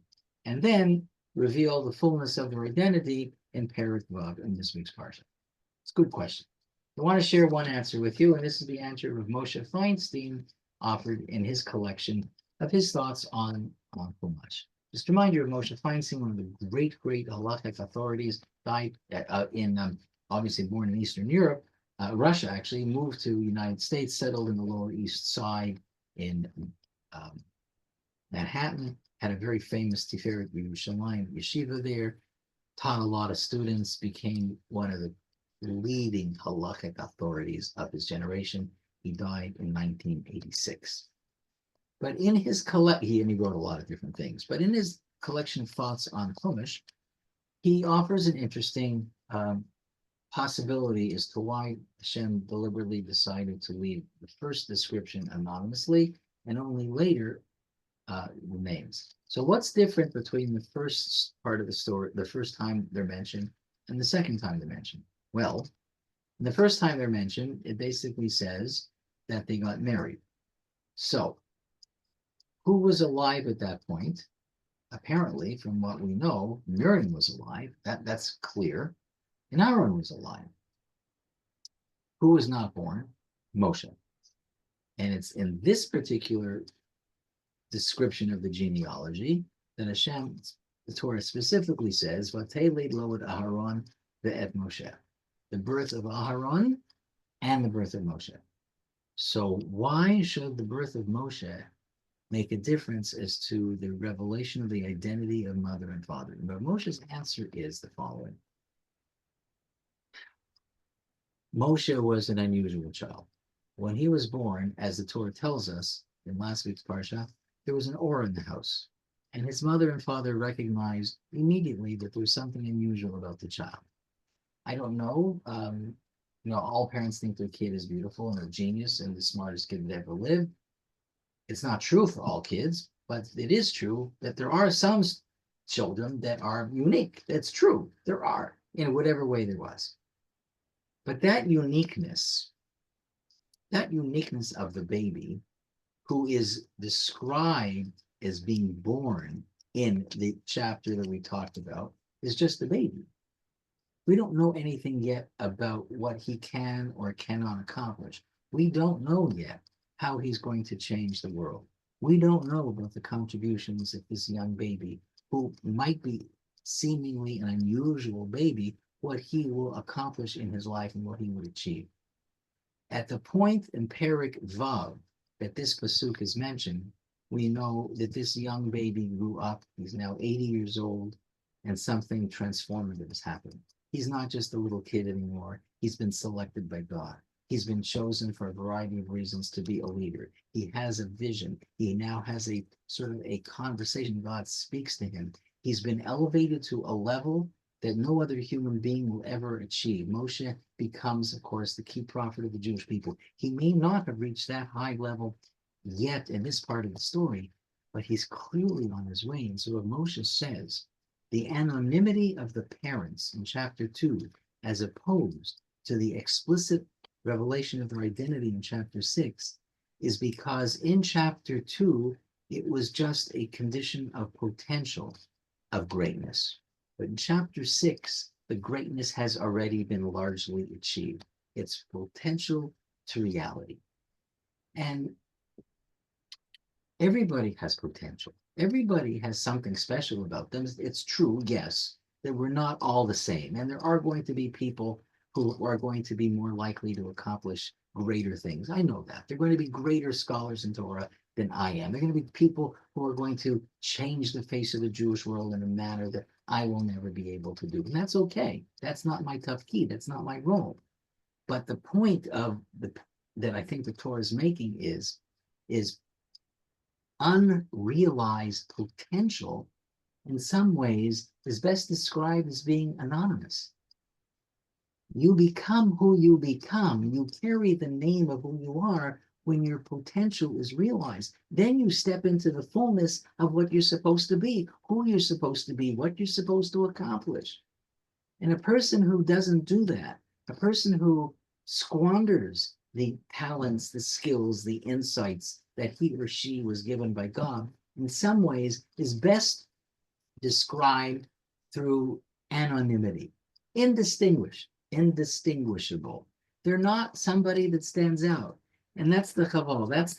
and then reveal the fullness of their identity in Perek Vav in this week's Parsha. It's a good question. I want to share one answer with you, and this is the answer of Moshe Feinstein, offered in his collection of his thoughts on Chumash. Just a reminder of Moshe Feinstein, one of the great halachic authorities, died obviously born in Eastern Europe, Russia actually, moved to the United States, settled in the Lower East Side in Manhattan, had a very famous Tiferet Yerushalayim yeshiva there, taught a lot of students, became one of the leading halachic authorities of his generation. He died in 1986. But in his he wrote a lot of different things, but in his collection of thoughts on Chumash, he offers an interesting possibility as to why Hashem deliberately decided to leave the first description anonymously and only later names. So what's different between the first part of the story, the first time they're mentioned, and the second time they're mentioned? Well, the first time they're mentioned, it basically says that they got married. So, who was alive at that point? Apparently, from what we know, Miriam was alive. That's clear. And Aaron was alive. Who was not born? Moshe. And it's in this particular description of the genealogy that Hashem, the Torah specifically says, "Vateled lo et Aharon ve'et Moshe," the birth of Aharon and the birth of Moshe. So why should the birth of Moshe make a difference as to the revelation of the identity of mother and father? But Moshe's answer is the following. Moshe was an unusual child. When he was born, as the Torah tells us in last week's Parsha, there was an aura in the house. And his mother and father recognized immediately that there was something unusual about the child. I don't know. All parents think their kid is beautiful and a genius and the smartest kid that ever lived. It's not true for all kids, but it is true that there are some children that are unique. That's true. There are, in whatever way there was. But that uniqueness of the baby who is described as being born in the chapter that we talked about is just a baby. We don't know anything yet about what he can or cannot accomplish. We don't know yet how he's going to change the world. We don't know about the contributions of this young baby who might be seemingly an unusual baby, what he will accomplish in his life and what he would achieve. At the point in Perek Vav that this pasuk is mentioned, we know that this young baby grew up. He's now 80 years old, and something transformative has happened. He's not just a little kid anymore. He's been selected by God. He's been chosen for a variety of reasons to be a leader. He has a vision. He now has a sort of a conversation. God speaks to him. He's been elevated to a level that no other human being will ever achieve. Moshe becomes, of course, the key prophet of the Jewish people. He may not have reached that high level yet in this part of the story, but he's clearly on his way. And so if Moshe says the anonymity of the parents in chapter 2, as opposed to the explicit revelation of their identity in chapter 6, is because in chapter 2, it was just a condition of potential of greatness. But in chapter 6, the greatness has already been largely achieved. It's potential to reality. And everybody has potential. Everybody has something special about them. It's true, yes, that we're not all the same. And there are going to be people who are going to be more likely to accomplish greater things. I know that. They're going to be greater scholars in Torah than I am. They're going to be people who are going to change the face of the Jewish world in a manner that I will never be able to do. And that's okay. That's not my tafkid. That's not my role. But the point that I think the Torah is making is unrealized potential in some ways is best described as being anonymous. You become who you become. You carry the name of who you are when your potential is realized. Then you step into the fullness of what you're supposed to be, who you're supposed to be, what you're supposed to accomplish. And a person who doesn't do that, a person who squanders the talents, the skills, the insights that he or she was given by God, in some ways is best described through anonymity, indistinguishable. They're not somebody that stands out. And that's the chaval. That's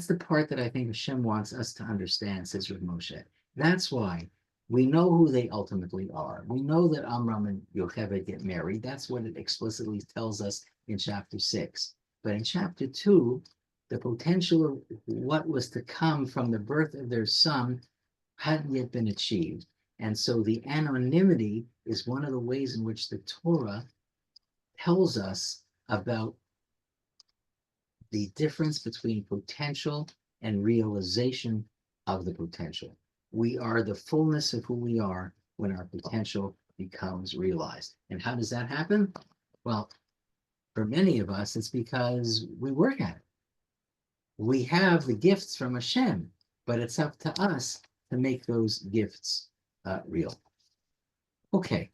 the part that I think Hashem wants us to understand, says Rav Moshe. That's why we know who they ultimately are. We know that Amram and Yocheved get married. That's what it explicitly tells us in chapter 6. But in chapter 2, the potential of what was to come from the birth of their son hadn't yet been achieved. And so the anonymity is one of the ways in which the Torah tells us about the difference between potential and realization of the potential. We are the fullness of who we are when our potential becomes realized. And how does that happen? Well, for many of us, it's because we work at it. We have the gifts from Hashem, but it's up to us to make those gifts real. Okay.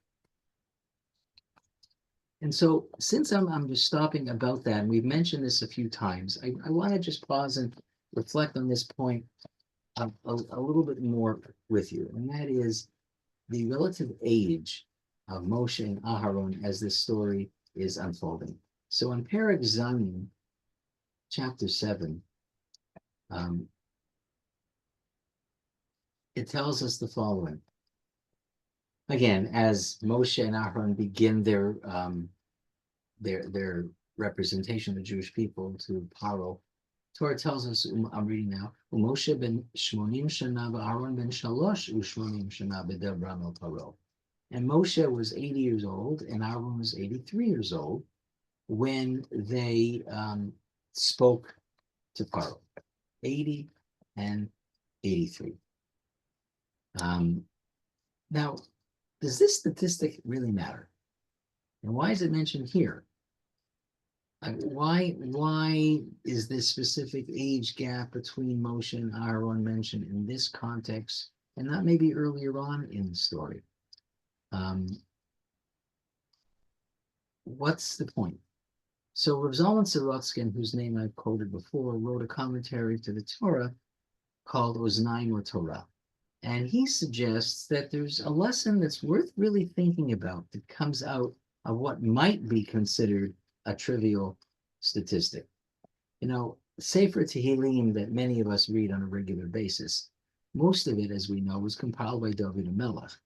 And so since I'm just stopping about that, and we've mentioned this a few times, I want to just pause and reflect on this point a little bit more with you. And that is the relative age of Moshe and Aharon as this story is unfolding. So in Perek Zayin, chapter 7, it tells us the following. Again, as Moshe and Aharon begin their representation of the Jewish people to Paro, Torah tells us, I'm reading now, Moshe ben Shmonim Shana Aaron ben Shalosh Ushmonim Shana B'Debram El Paro. And Moshe was 80 years old and Aaron was 83 years old when they spoke to Paro, 80 and 83. Now, does this statistic really matter? And why is it mentioned here? Why is this specific age gap between Moshe and Aaron mentioned in this context and not maybe earlier on in the story? What's the point? So Rav Zalman Sorotskin, whose name I've quoted before, wrote a commentary to the Torah called Oznaim or Torah. And he suggests that there's a lesson that's worth really thinking about that comes out of what might be considered a trivial statistic. You know, Sefer Tehillim that many of us read on a regular basis, most of it, as we know, was compiled by David HaMelech.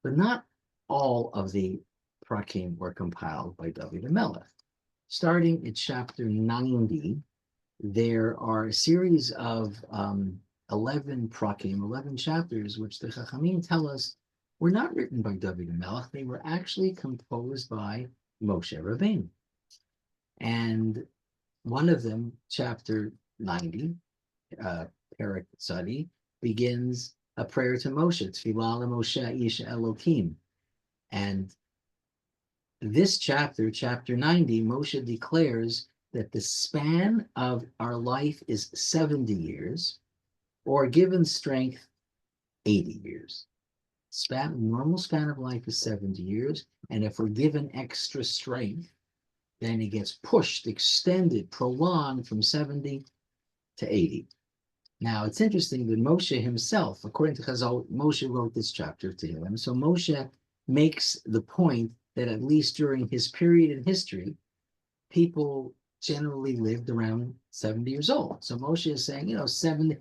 But not all of the prakim were compiled by David HaMelech. Starting at chapter 90, there are a series of 11 prakim, 11 chapters, which the Chachamim tell us were not written by David HaMelech. They were actually composed by Moshe Rabbeinu. And one of them, chapter 90, Perek Tzadi, begins a prayer to Moshe, Tfilah Moshe Ish Elokim. And this chapter, chapter 90, Moshe declares that the span of our life is 70 years, or given strength, 80 years. Normal span of life is 70 years, and if we're given extra strength, then it gets pushed, extended, prolonged from 70 to 80. Now, it's interesting that Moshe himself, according to Chazal, Moshe wrote this chapter to him. So Moshe makes the point that at least during his period in history, people generally lived around 70 years old. So Moshe is saying, 70.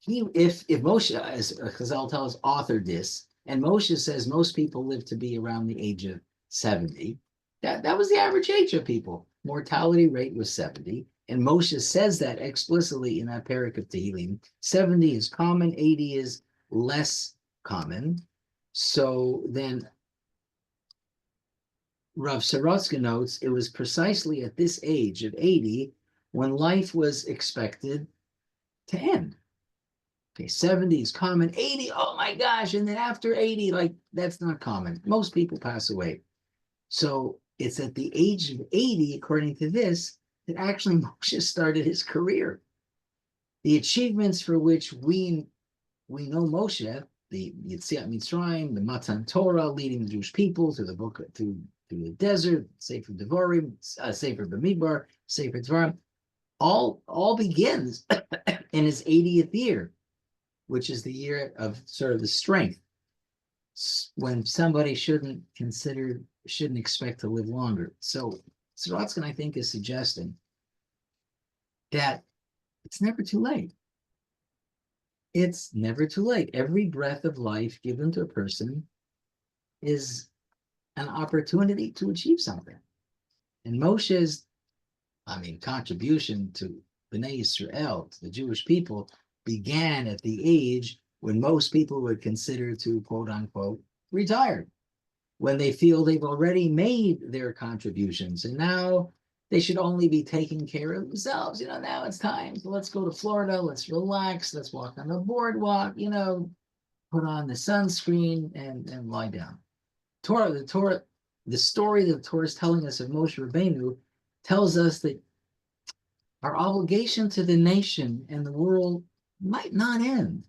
If Moshe, as Chazal tells us, authored this, and Moshe says most people live to be around the age of 70, that was the average age of people. Mortality rate was 70. And Moshe says that explicitly in that Perek of Tehillim. 70 is common, 80 is less common. So then Rav Sorotsky notes it was precisely at this age of 80 when life was expected to end. Okay, 70 is common, 80, oh my gosh, and then after 80, like that's not common. Most people pass away. So it's at the age of 80, according to this, that actually Moshe started his career. The achievements for which we know Moshe, the Yetziat Mitzrayim, the Matan Torah, leading the Jewish people through the book, through the desert, Sefer Devarim, Sefer Bamidbar, Sefer Dvarim, all begins in his 80th year, which is the year of sort of the strength, when somebody shouldn't expect to live longer. So Sorotskin, I think, is suggesting that it's never too late. It's never too late. Every breath of life given to a person is an opportunity to achieve something. And Moshe's, contribution to Bnei Yisrael, to the Jewish people, began at the age when most people would consider to, quote unquote, retired, when they feel they've already made their contributions and now they should only be taking care of themselves. Now it's time. So let's go to Florida. Let's relax. Let's walk on the boardwalk, put on the sunscreen and lie down. The story that the Torah is telling us of Moshe Rabbeinu tells us that our obligation to the nation and the world might not end.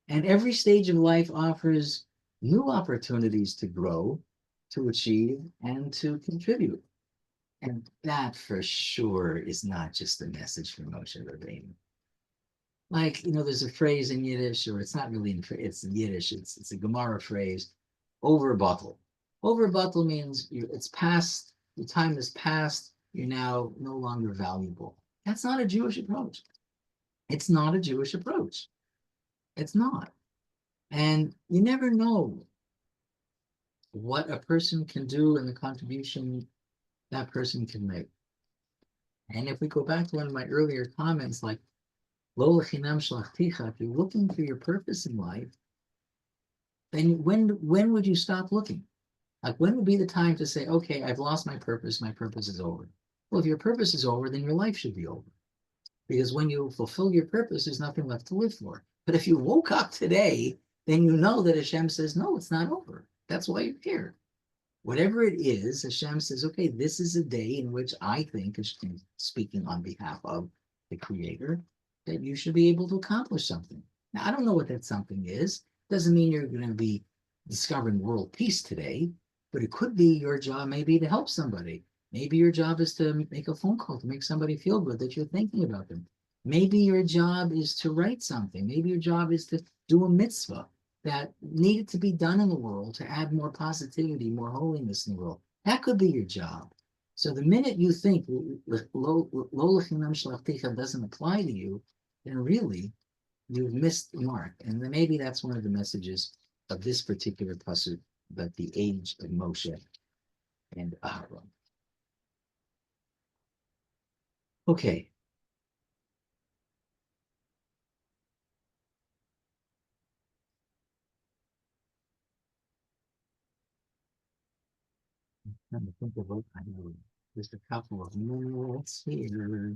And every stage of life offers new opportunities to grow, to achieve, and to contribute. And that for sure is not just a message for Moshe Rabbeinu. Like, there's a phrase in Yiddish, or it's not really it's in Yiddish, it's a Gemara phrase, overbottle. Overbottle means it's past, the time is past, you're now no longer valuable. That's not a Jewish approach. It's not a Jewish approach. It's not. And you never know what a person can do and the contribution that person can make. And if we go back to one of my earlier comments, like, Lo lechinam shlachticha, if you're looking for your purpose in life, then when would you stop looking? Like, when would be the time to say, okay, I've lost my purpose is over? Well, if your purpose is over, then your life should be over. Because when you fulfill your purpose, there's nothing left to live for. But if you woke up today, then you know that Hashem says, no, it's not over. That's why you're here. Whatever it is, Hashem says, okay, this is a day in which I think, speaking on behalf of the Creator, that you should be able to accomplish something. Now, I don't know what that something is. Doesn't mean you're going to be discovering world peace today, but it could be your job maybe to help somebody. Maybe your job is to make a phone call to make somebody feel good that you're thinking about them. Maybe your job is to write something. Maybe your job is to do a mitzvah that needed to be done in the world to add more positivity, more holiness in the world. That could be your job. So the minute you think lo lechinam shlachticha doesn't apply to you, then really you've missed the mark. And then maybe that's one of the messages of this particular pasuk, that the age of Moshe and Aharon. Okay. Trying to think of what I know. Just a couple of minutes here.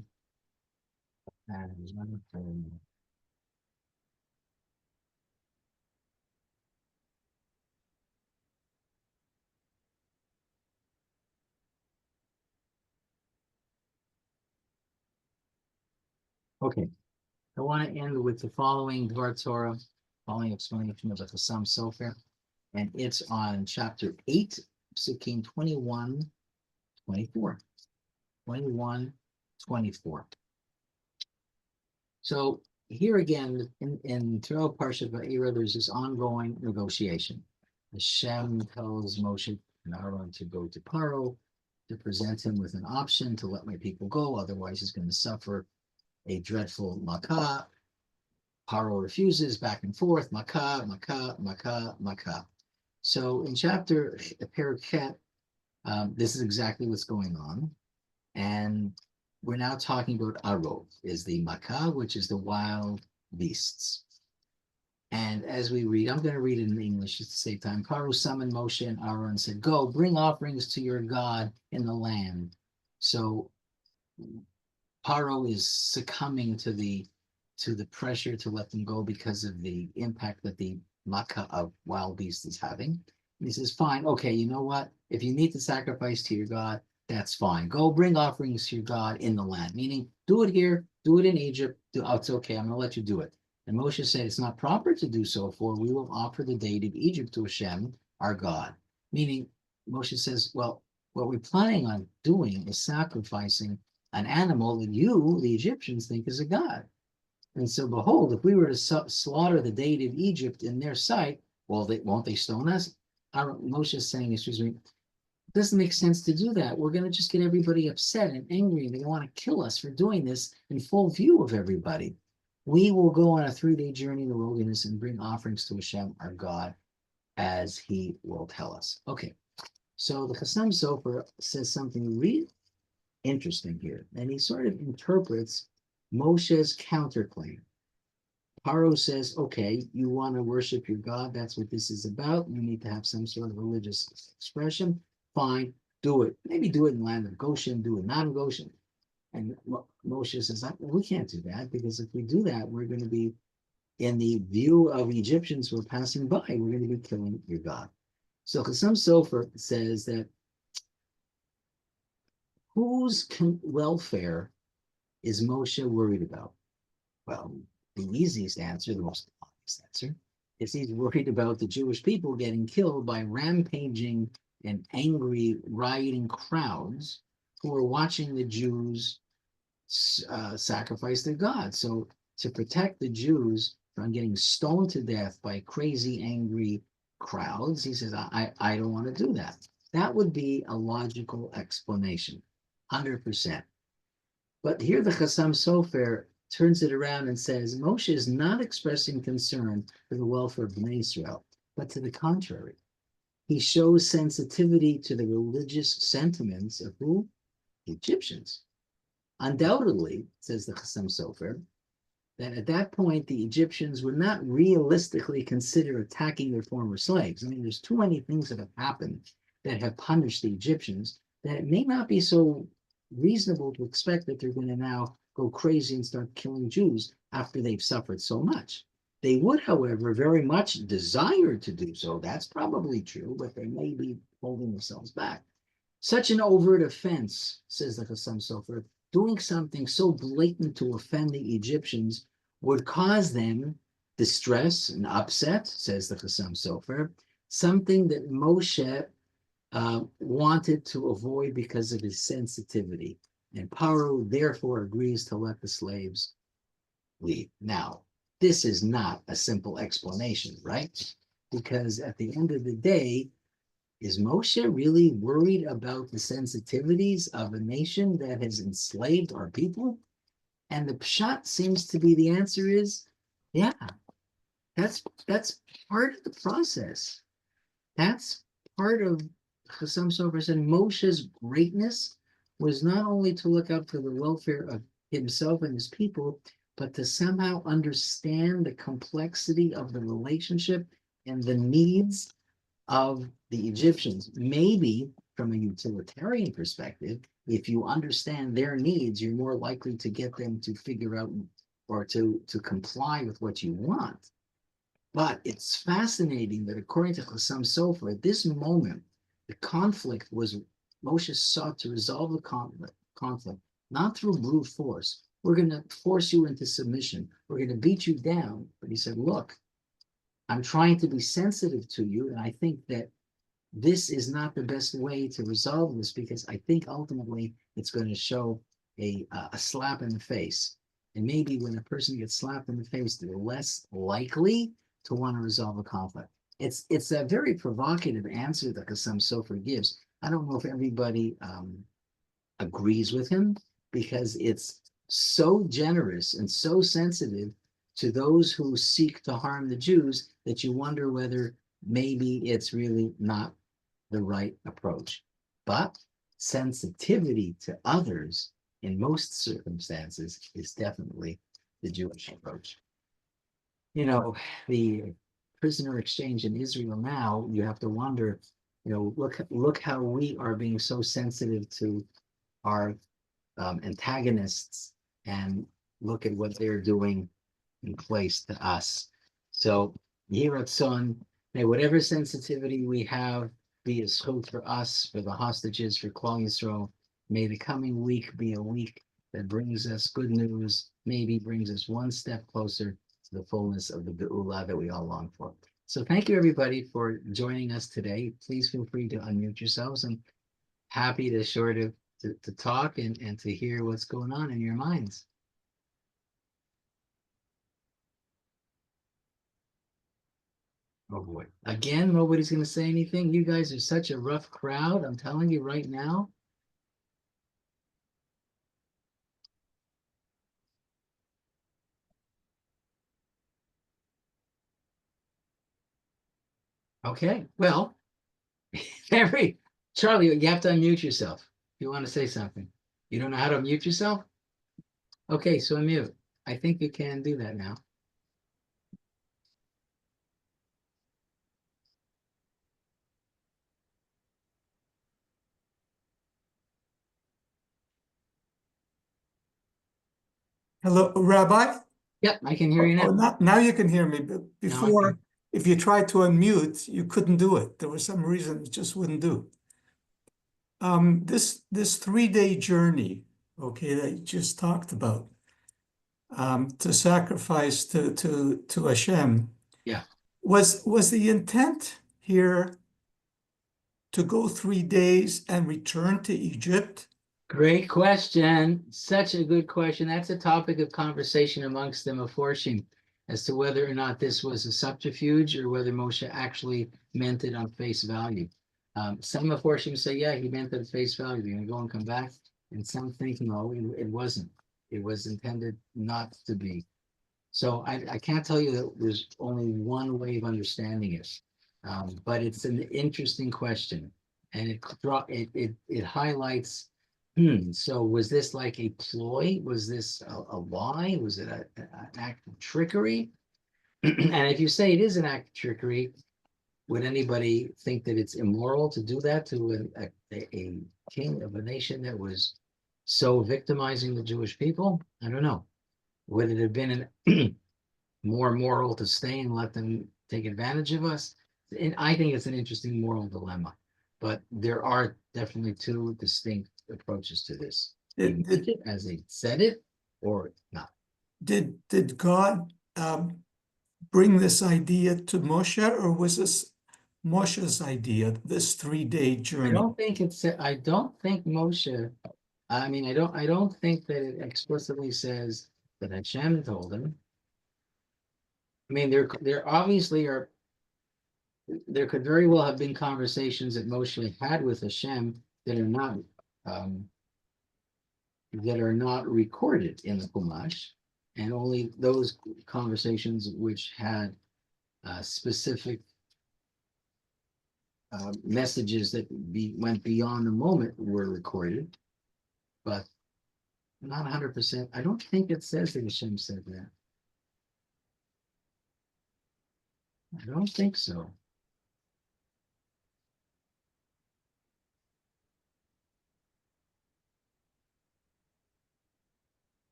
And another thing. Okay. I want to end with the following Dvar Torah, following explanation of the Chassam Sofer, and it's on chapter 8, Psukim 21, 24. 21, 24. So here again, in Torah Parsha Vaera, there's this ongoing negotiation. Hashem tells Moshe and Aaron to go to Paro, to present him with an option to let my people go, otherwise he's going to suffer a dreadful makah. Paro refuses, back and forth, makah, makah, makah, makah. So in chapter Perek, this is exactly what's going on. And we're now talking about Arov, is the makah, which is the wild beasts. And as we read, I'm going to read it in English just to save time. Paro summoned Moshe and Aaron and said, go, bring offerings to your God in the land. So Paro is succumbing to the pressure to let them go because of the impact that the makah of wild beasts is having. And he says, fine, okay, you know what? If you need to sacrifice to your God, that's fine. Go bring offerings to your God in the land, meaning do it here, do it in Egypt. It's okay, I'm going to let you do it. And Moshe said, it's not proper to do so, for we will offer the deity of Egypt to Hashem, our God. Meaning, Moshe says, well, what we're planning on doing is sacrificing an animal that you, the Egyptians, think is a god. And so, behold, if we were to slaughter the deity of Egypt in their sight, well, won't they stone us? Moshe is saying, excuse me, it doesn't make sense to do that. We're going to just get everybody upset and angry, and they want to kill us for doing this in full view of everybody. We will go on a 3-day journey in the wilderness and bring offerings to Hashem, our God, as he will tell us. Okay, so the Chassam Sofer says something really interesting here, and he sort of interprets Moshe's counterclaim. Paro says, okay, you want to worship your God, that's what this is about. You need to have some sort of religious expression. Fine, do it. Maybe do it in the land of Goshen, do it not in Goshen. And Moshe says, we can't do that, because if we do that, we're going to be, in the view of Egyptians who are passing by, we're going to be killing your God. So Chassam Sofer says that whose welfare is Moshe worried about? Well, the easiest answer, the most obvious answer, is he's worried about the Jewish people getting killed by rampaging and angry rioting crowds who are watching the Jews sacrifice their God. So to protect the Jews from getting stoned to death by crazy, angry crowds, he says, I don't want to do that. That would be a logical explanation, 100%. But here the Chassam Sofer turns it around and says, Moshe is not expressing concern for the welfare of Bnei Israel, but to the contrary. He shows sensitivity to the religious sentiments of who? The Egyptians. Undoubtedly, says the Chassam Sofer, that at that point the Egyptians would not realistically consider attacking their former slaves. I mean, there's too many things that have happened that have punished the Egyptians that it may not be so reasonable to expect that they're going to now go crazy and start killing Jews after they've suffered so much. They would, however, very much desire to do so. That's probably true, but they may be holding themselves back. Such an overt offense, says the Chassam Sofer, doing something so blatant to offend the Egyptians would cause them distress and upset, says the Chassam Sofer, something that Moshe wanted to avoid because of his sensitivity. And Paro therefore agrees to let the slaves leave. Now, this is not a simple explanation, right? Because at the end of the day, is Moshe really worried about the sensitivities of a nation that has enslaved our people? And the pshat seems to be the answer is, yeah, that's part of the process. That's part of Chassam Sofer said Moshe's greatness was not only to look out for the welfare of himself and his people, but to somehow understand the complexity of the relationship and the needs of the Egyptians. Maybe from a utilitarian perspective, if you understand their needs, you're more likely to get them to figure out or to comply with what you want. But it's fascinating that according to Chassam Sofer, at this moment, the conflict was Moshe sought to resolve the conflict not through brute force. We're going to force you into submission. We're going to beat you down. But he said, look, I'm trying to be sensitive to you, and I think that this is not the best way to resolve this because I think ultimately it's going to show a slap in the face. And maybe when a person gets slapped in the face, they're less likely to want to resolve a conflict. It's a very provocative answer that Chassam Sofer gives. I don't know if everybody agrees with him because it's so generous and so sensitive to those who seek to harm the Jews that you wonder whether maybe it's really not the right approach. But sensitivity to others in most circumstances is definitely the Jewish approach. You know, the prisoner exchange in Israel now, you have to wonder, look how we are being so sensitive to our antagonists and look at what they're doing in place to us. So, Yiratzon, may whatever sensitivity we have be a zchut for us, for the hostages, for Klal Yisrael. May the coming week be a week that brings us good news, maybe brings us one step closer to the fullness of the Geula that we all long for. So thank you, everybody, for joining us today. Please feel free to unmute yourselves. I'm happy to to talk and to hear what's going on in your minds. Oh boy. Again, nobody's going to say anything. You guys are such a rough crowd. I'm telling you right now. Okay. Well, Charlie, you have to unmute yourself if you want to say something. You don't know how to mute yourself? Okay, so unmute. I think you can do that now. Hello, Rabbi? Yep, I can hear you Oh, now. now you can hear me. But Now I before, can. if you tried to unmute, you couldn't do it. There was some reason it just wouldn't do. This 3-day journey, okay, that you just talked about. to sacrifice to Hashem. Yeah. Was the intent here to go 3 days and return to Egypt? Great question. Such a good question. That's a topic of conversation amongst the Meforshim as to whether or not this was a subterfuge or whether Moshe actually meant it on face value. Some Meforshim say, yeah, he meant it at face value. You're going to go and come back. And some think, no, it wasn't. It was intended not to be. So I can't tell you that there's only one way of understanding it, but it's an interesting question, and it highlights. So was this like a ploy? Was this a lie? Was it an act of trickery? And if you say it is an act of trickery, would anybody think that it's immoral to do that to a king of a nation that was so victimizing the Jewish people? I don't know. Would it have been more moral to stay and let them take advantage of us? And I think it's an interesting moral dilemma. But there are definitely two distinct approaches to this. He meant it as he said it, or not. Did God bring this idea to Moshe, or was this Moshe's idea, this 3-day journey? I don't think Moshe. I mean, I don't think that it explicitly says that Hashem told him. I mean, there obviously are. There could very well have been conversations that Moshe had with Hashem that are not recorded in the Chumash, and only those conversations which had specific messages that went beyond the moment were recorded, but not 100%. I don't think it says that Hashem said that. I don't think so.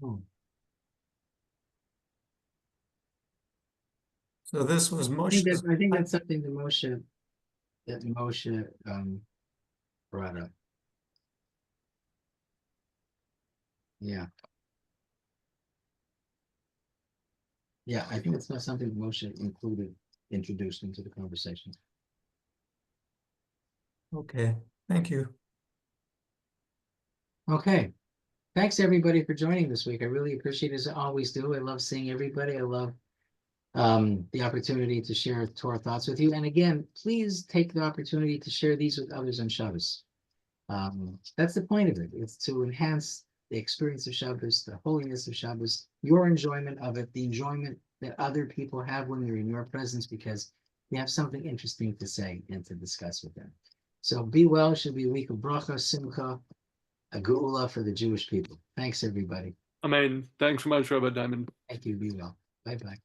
Oh. So this was I Moshe's. think that's something that Moshe brought up. Yeah. Yeah, I think it's not something that Moshe introduced into the conversation. Okay, thank you. Okay. Thanks everybody for joining this week. I really appreciate it, as I always do. I love seeing everybody. I love the opportunity to share Torah thoughts with you. And again, please take the opportunity to share these with others on Shabbos. That's the point of it. It's to enhance the experience of Shabbos, the holiness of Shabbos, your enjoyment of it, the enjoyment that other people have when they're in your presence, because you have something interesting to say and to discuss with them. So be well. It should be a week of bracha, simcha, a geula for the Jewish people. Thanks, everybody. Amen. Thanks so much, Rabbi Diamond. Thank you. Be well. Bye-bye.